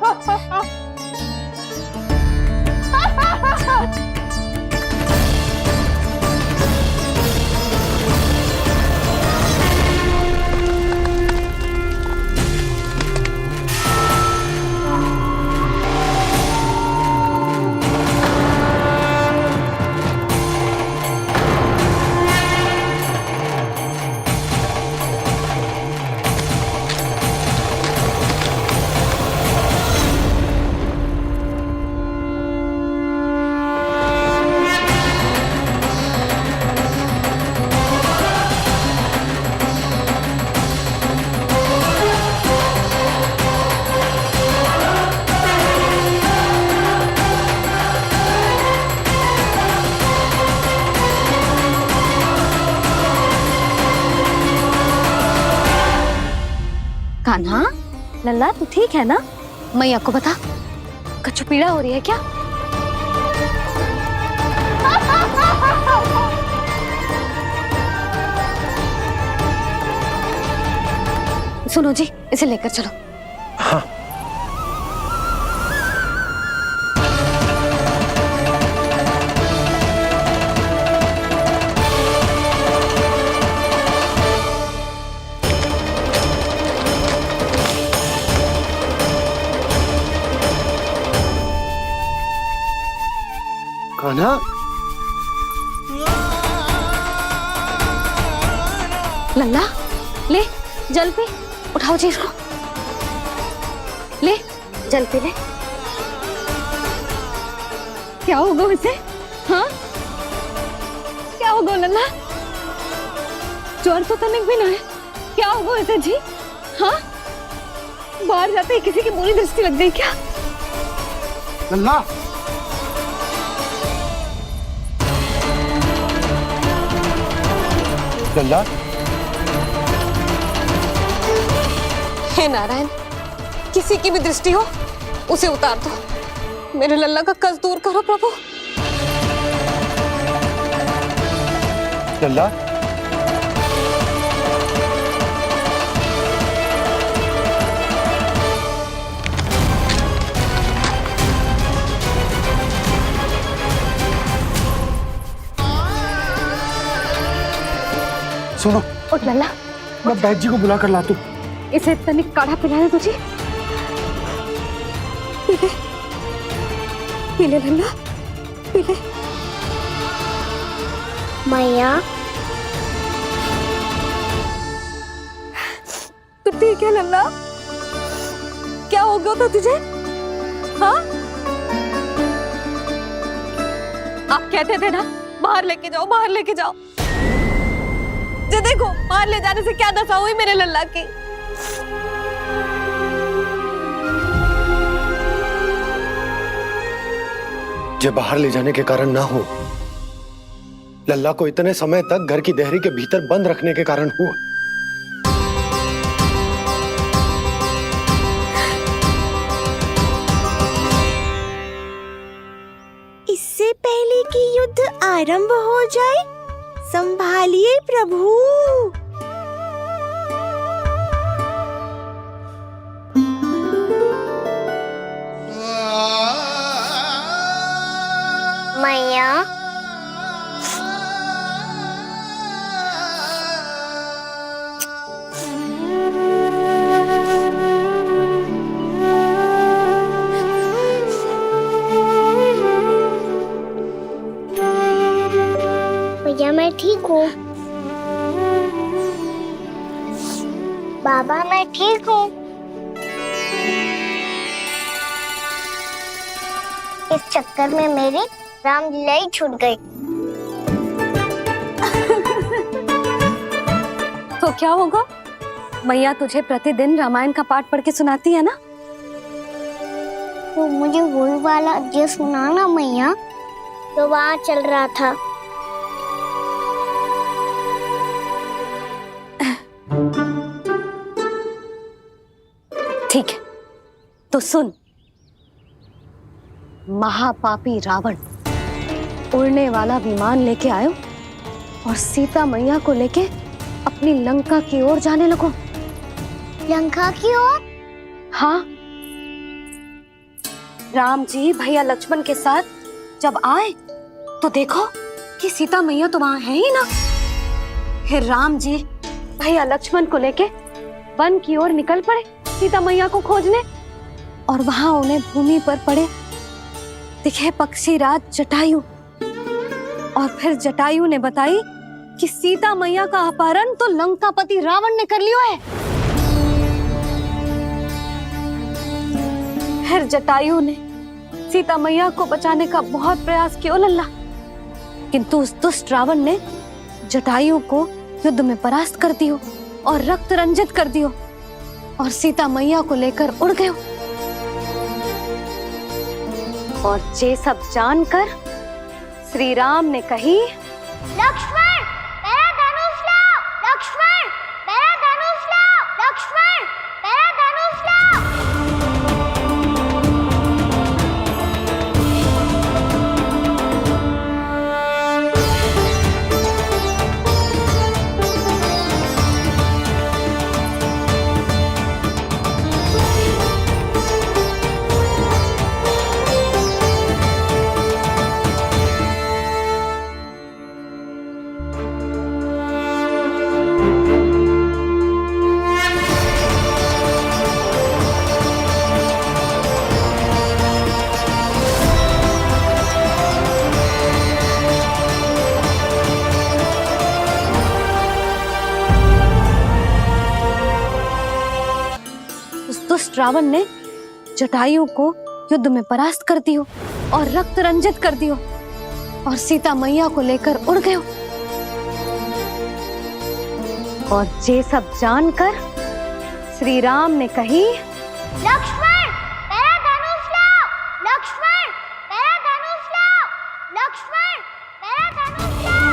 कान्हा, लल्ला तू ठीक है ना? मैया को बता, कछु पीड़ा हो रही है क्या? सुनो जी, इसे लेकर चलो। हाँ। कान्हा, लल्ला ले जल पी। उठाओ जी इसको, ले जल पी ले। क्या होगा उसे? हाँ, क्या होगा लल्ला? ज्वर तो तनिक भी ना है। क्या होगा उसे जी? हाँ, बाहर जाते ही किसी की बुरी दृष्टि लग गई क्या? लल्ला, लल्ला। हे नारायण, किसी की भी दृष्टि हो उसे उतार दो। मेरे लल्ला का कष्ट दूर करो प्रभु। लल्ला, सुनो, उठ लल्ला, मैं बैद जी को बुला कर लाता हूँ। इसे तनिक काढ़ा पिलाया तुझे। पीले, पीले लल्ला, पीले। मैया तू ठीक है लल्ला? क्या हो गया था तुझे? हाँ? आप कहते थे ना बाहर लेके जाओ, बाहर लेके जाओ। जे देखो बाहर ले जाने से क्या दशा हुई मेरे लल्ला की। जो बाहर ले जाने के कारण ना हो, लल्ला को इतने समय तक घर की देहरी के भीतर बंद रखने के कारण हुआ। इससे पहले कि युद्ध आरंभ हो जाए, संभालिए प्रभु। मैया भैया मैं ठीक हूँ। बाबा मैं ठीक हूँ। इस चक्कर में मेरी रामलीला ही छूट गई। तो क्या होगा? मैया तुझे प्रतिदिन रामायण का पाठ पढ़ के सुनाती है ना? तो मुझे वही वाला अध्याय सुनाना मैया, तो वहाँ चल रहा था। ठीक है, तो सुन। महापापी रावण उड़ने वाला विमान लेके आयो और सीता मैया को लेके अपनी लंका की ओर जाने लगो। लंका की ओर? हाँ, राम जी भैया लक्ष्मण के साथ जब आए तो देखो कि सीता मैया तो वहां है ही ना। फिर राम जी भैया लक्ष्मण को लेके वन की ओर निकल पड़े सीता मैया को खोजने, और वहां उन्हें भूमि पर पड़े दिखे पक्षी राज जटायु। और फिर जटायु ने बताई कि सीता मैया का अपहरण तो लंकापति रावण ने कर लियो है। फिर जटायु ने सीता मैया को बचाने का बहुत प्रयास किया लल्ला, किंतु उस दुष्ट रावण ने जटायु को युद्ध में परास्त कर दियो और रक्त रंजित कर दियो और सीता मैया को लेकर उड़ गयो। और ये सब जानकर श्री राम ने कही, लक्ष्मण मेरा धनुष लाओ, लक्ष्मण मेरा धनुष लाओ, लक्ष्मण मेरा धनुष लाओ। दुष्ट रावण ने जटायु को युद्ध में परास्त कर दियो और रक्त रंजित कर दियो और सीता मैया को लेकर उड़ गयो। और ये सब जानकर श्री राम ने कही, लक्ष्मण मेरा धनुष लाओ, लक्ष्मण मेरा धनुष लाओ, लक्ष्मण मेरा धनुष लाओ।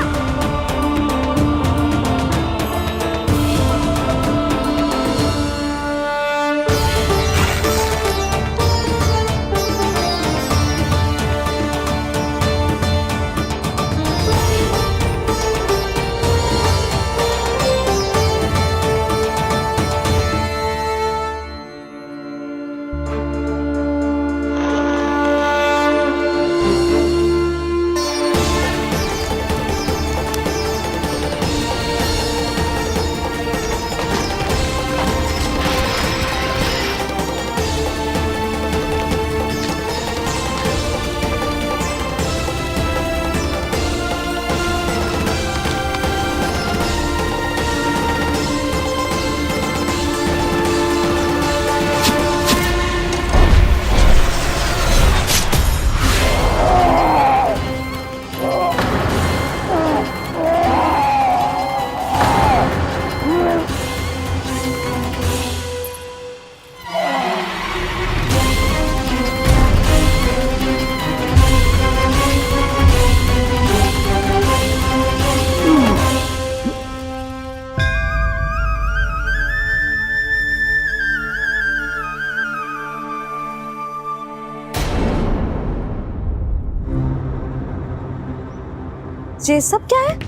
ये सब क्या है?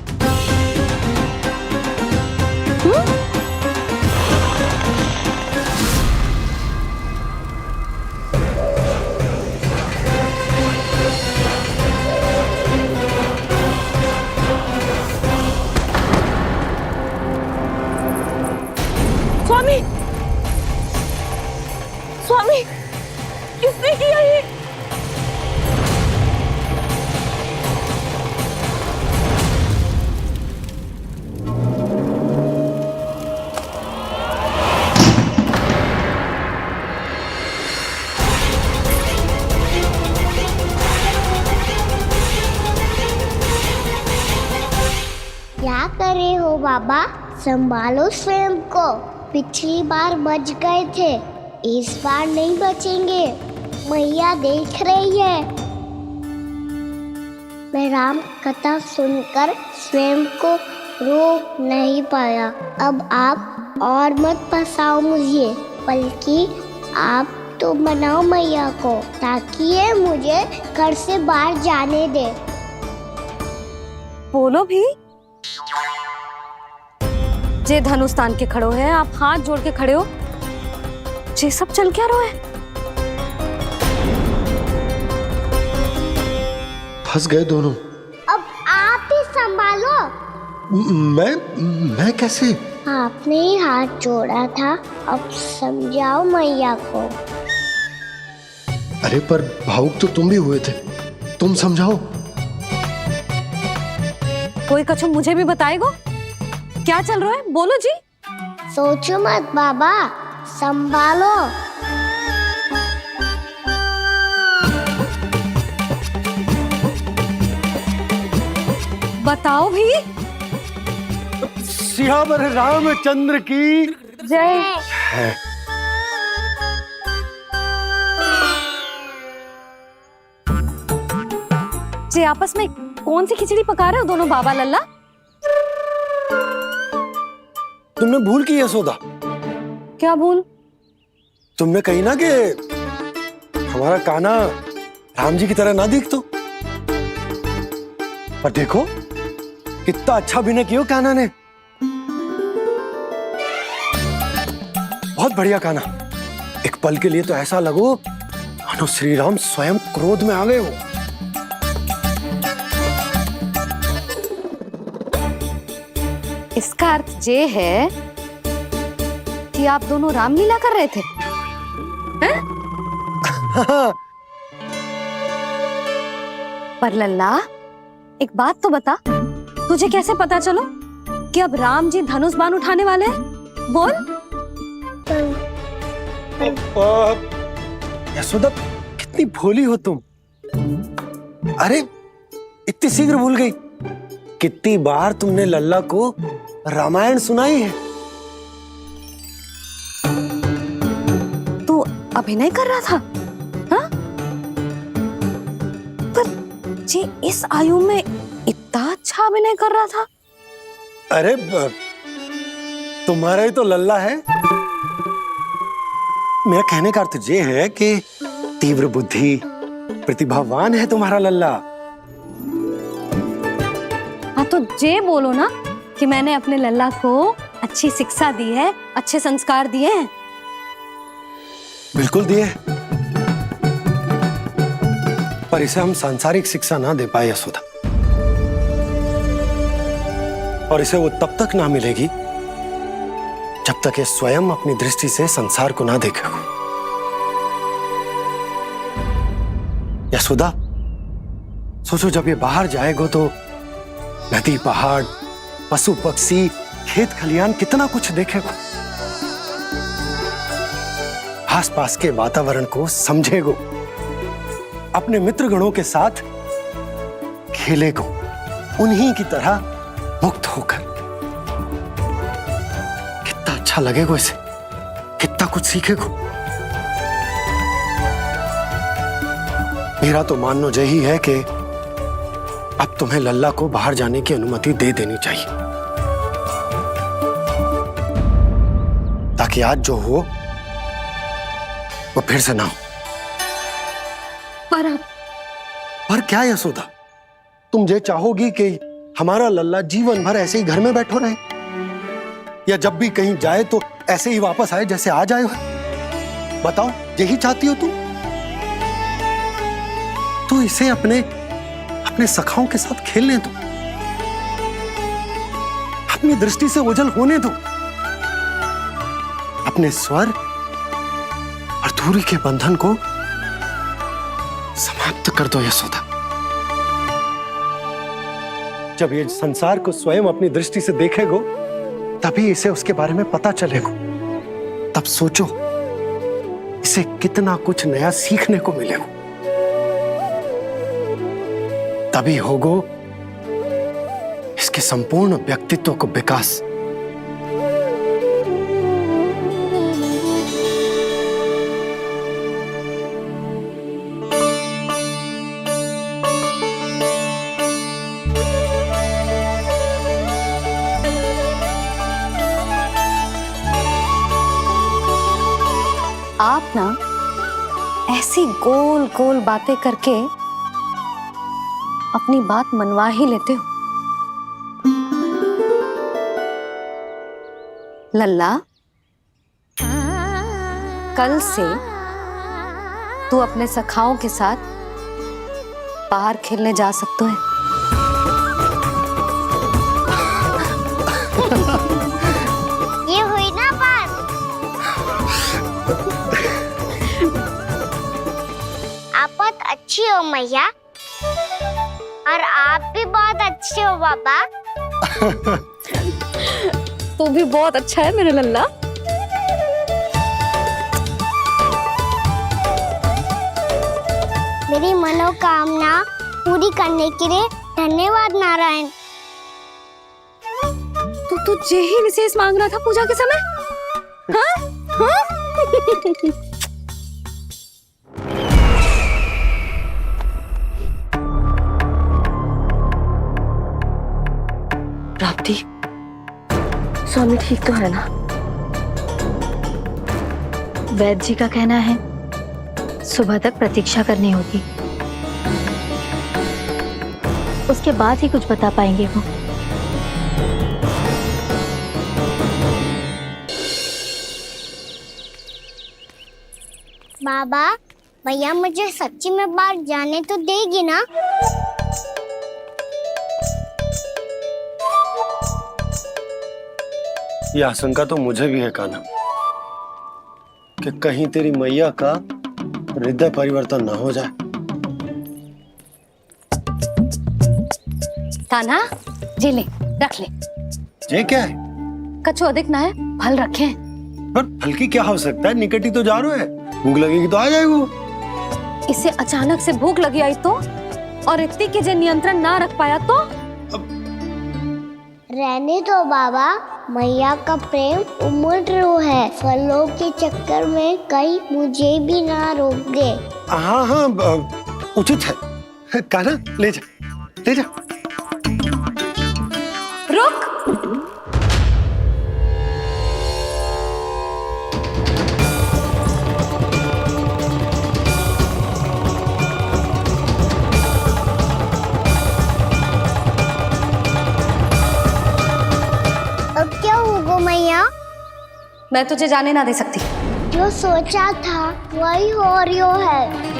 स्वामी, स्वामी, किसने किया ये? क्या कर रहे हो बाबा? संभालो स्वयं को। पिछली बार बच गए थे, इस बार नहीं बचेंगे। मैया देख रही है। मैं राम कथा सुनकर स्वयं को रोक नहीं पाया। अब आप और मत फंसाओ मुझे, बल्कि आप तो मनाओ मैया को, ताकि ये मुझे घर से बाहर जाने दे। बोलो भी। जे धनुष तान के खड़ो है, आप हाथ जोड़ के खड़े हो। जे सब चल क्या रहा है? फंस गए दोनों। अब आप ही संभालो। मैं कैसे? आपने ही हाथ जोड़ा था, अब समझाओ मैया को। अरे पर भावुक तो तुम भी हुए थे, तुम समझाओ। कोई कछु मुझे भी बताएगो? क्या चल रहा है? बोलो जी। सोचो मत बाबा, संभालो। बताओ भी। सियावर रामचंद्र की जय। जे आपस में कौन सी खिचड़ी पका रहे हो दोनों बाबा लल्ला? तुमने भूल की यशोदा? क्या भूल? तुमने कही ना कि हमारा कान्हा राम जी की तरह ना दिख तो। पर देखो कितना अच्छा अभिनय किया कान्हा ने। बहुत बढ़िया कान्हा। एक पल के लिए तो ऐसा लगो मानो श्री राम स्वयं क्रोध में आ गए हो। इसका अर्थ ये है कि आप दोनों रामलीला कर रहे थे, हैं? पर लल्ला एक बात तो बता, तुझे कैसे पता चलो कि अब राम जी धनुष बाण उठाने वाले हैं? बोल। यशोदा कितनी भोली हो तुम। अरे इतनी शीघ्र भूल गई। कितनी बार तुमने लल्ला को रामायण सुनाई है। तू अभिनय कर रहा था, हाँ? पर जी इस आयु में इतना अच्छा अभिनय कर रहा था। अरे तुम्हारा ही तो लल्ला है। मेरा कहने का अर्थ ये है कि तीव्र बुद्धि, प्रतिभावान है तुम्हारा लल्ला। हाँ तो जे बोलो ना कि मैंने अपने लल्ला को अच्छी शिक्षा दी है, अच्छे संस्कार दिए हैं। बिल्कुल दिए, पर इसे हम सांसारिक शिक्षा ना दे पाए यशोदा। और इसे वो तब तक ना मिलेगी जब तक ये स्वयं अपनी दृष्टि से संसार को ना देखेगा। यशोदा सोचो, जब ये बाहर जाएगा तो नदी, पहाड़, पशु पक्षी, खेत खलियान कितना कुछ देखेगा। आसपास के वातावरण को समझेगो, अपने मित्र गणों के साथ खेलेगो, उन्हीं की तरह मुक्त होकर। कितना अच्छा लगेगा इसे, कितना कुछ सीखेगो। मेरा तो मानना यही है कि अब तुम्हें लल्ला को बाहर जाने की अनुमति दे देनी चाहिए, ताकि आज जो हो वो फिर से ना हो। पर क्या यशोदा, तुम ये चाहोगी कि हमारा लल्ला जीवन भर ऐसे ही घर में बैठो रहे, या जब भी कहीं जाए तो ऐसे ही वापस आए जैसे आज आए हो? बताओ, यही चाहती हो तुम? तो इसे अपने अपने सखाओं के साथ खेलने दो, अपनी दृष्टि से ओझल होने दो, अपने स्वर और दूरी के बंधन को समाप्त कर दो यशोदा। जब ये संसार को स्वयं अपनी दृष्टि से देखेगो, तभी इसे उसके बारे में पता चलेगा। तब सोचो इसे कितना कुछ नया सीखने को मिलेगा। तभी होगो इसके संपूर्ण व्यक्तित्व को विकास। आप ना ऐसी गोल गोल बातें करके अपनी बात मनवा ही लेते हो। लल्ला, कल से तू अपने सखाओं के साथ बाहर खेलने जा सकते है। ये हुई ना बात। आप बहुत अच्छी हो मैया, और आप भी बहुत अच्छे हो पापा। तू भी बहुत अच्छा है मेरे लल्ला। मेरी मनोकामना पूरी करने के लिए धन्यवाद नारायण। तू यही विशेष मांग रहा था पूजा के समय? हाँ? हाँ? प्राप्ति, स्वामी ठीक तो है ना? वैद्य जी का कहना है सुबह तक प्रतीक्षा करनी होगी, उसके बाद ही कुछ बता पाएंगे वो। बाबा, भैया मुझे सच्ची में बाहर जाने तो देगी ना? यह आशंका तो मुझे भी है कान्हा, कि कहीं तेरी मैया का हृदय परिवर्तन न हो जाए। कान्हा, जी ले, रख ले। ये क्या है? कछु अधिक ना है, फल रखे। पर फल की क्या हो सकता है? निकट ही तो जा रहे हैं, भूख लगेगी तो आ जाएगी वो। इसे अचानक से भूख लगी आई तो, और इतनी के जे नियंत्रण ना रख पाया तो? रहने दो बाबा, मैया का प्रेम उमड़ रो है। फलों के चक्कर में कहीं मुझे भी ना रोक दे। हाँ हाँ, उचित है। कान्हा, ले जा, ले जा। रुक। अब क्या होगा मैया? मैं तुझे जाने ना दे सकती। जो सोचा था वही हो रही है।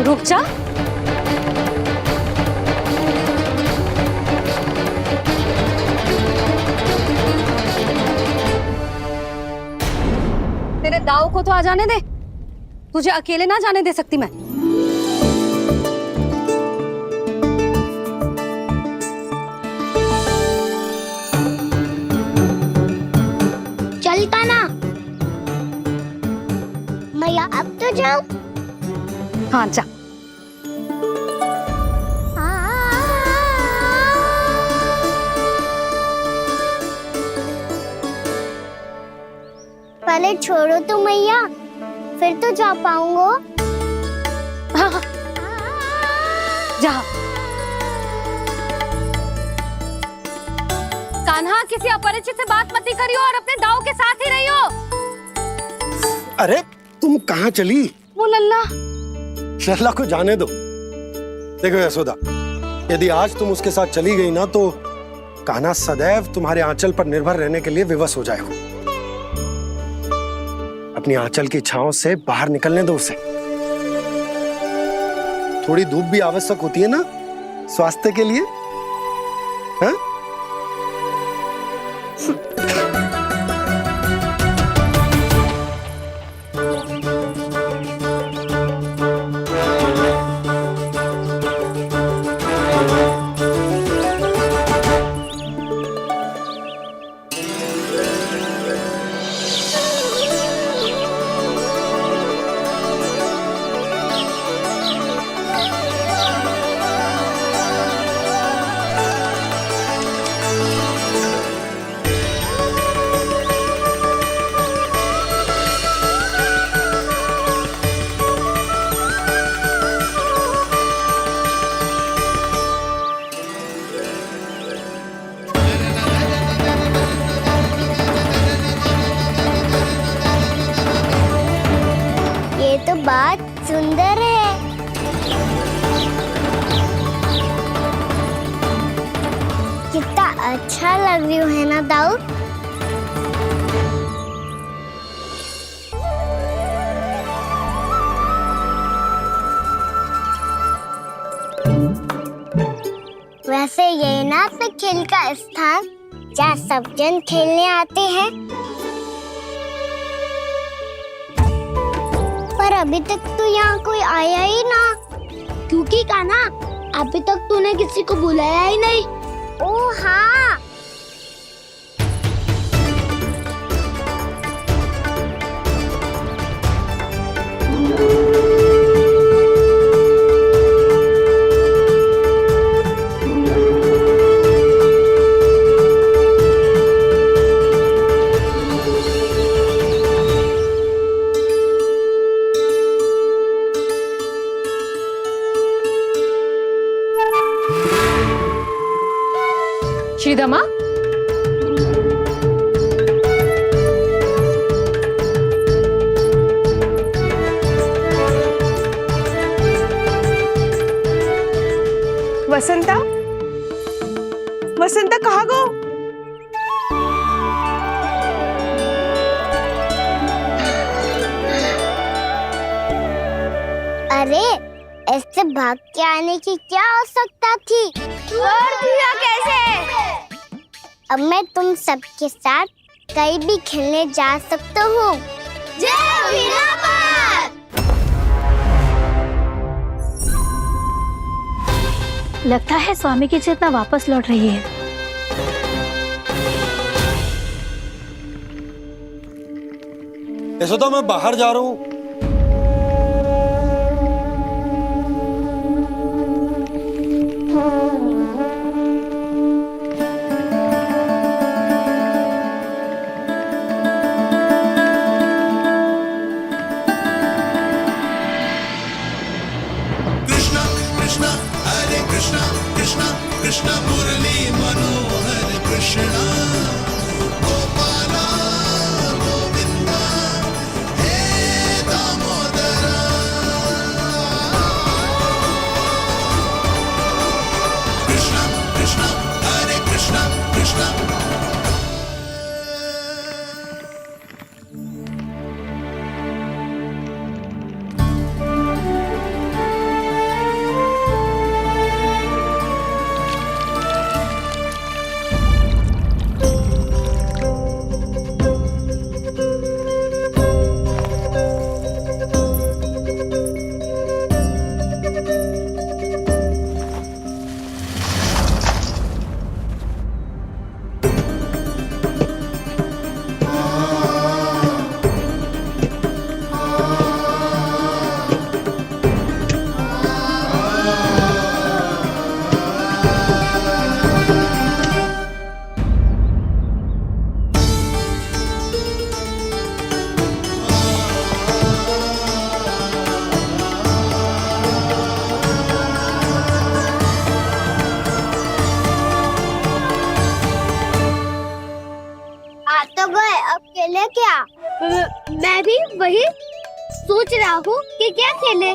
रुक जा। तेरे दाव को तो आ जाने दे, तुझे अकेले ना जाने दे सकती मैं। चलता ना मैया, अब तो जाओ। हाँ जा। पहले छोड़ो तो मैया, फिर तो जा पाऊंगा। हाँ, जा। कान्हा, किसी अपरिचित से बात मत करियो और अपने दाव के साथ ही रहियो। अरे तुम कहाँ चली? वो लल्ला। लल्ला को जाने दो। देखो यशोदा, यदि आज तुम उसके साथ चली गई ना तो कान्हा सदैव तुम्हारे आंचल पर निर्भर रहने के लिए विवश हो जाएगा। अपनी आंचल की छांव से बाहर निकलने दो उसे। थोड़ी धूप भी आवश्यक होती है ना स्वास्थ्य के लिए, हाँ? ये तो बात सुंदर है। कितना अच्छा लग रही है ना दाऊ। वैसे ये ना तो खेल का स्थान जहाँ सब जन खेलने आते हैं, पर अभी तक तो यहाँ कोई आया ही ना। क्योंकि कान्हा अभी तक तूने किसी को बुलाया ही नहीं। ओ हाँ, श्रीदामा, वसंता, वसंता कहाँ गो? अरे ऐसे भाग के आने की क्या आवश्यकता थी? और दिया कैसे? अब मैं तुम सबके साथ कहीं भी खेलने जा सकता हूँ। जय वीरापाल! लगता है स्वामी की चेतना वापस लौट रही है। यशोदा, मैं बाहर जा रहा हूँ। कृष्ण कृष्ण हरे कृष्ण कृष्ण कृष्ण मुरली मनोहर कृष्ण गोपाला गोविंदा हे दामोदरा। कृष्ण कृष्ण हरे कृष्ण कृष्ण खेले क्या? मैं भी वही सोच रहा हूँ कि क्या खेले।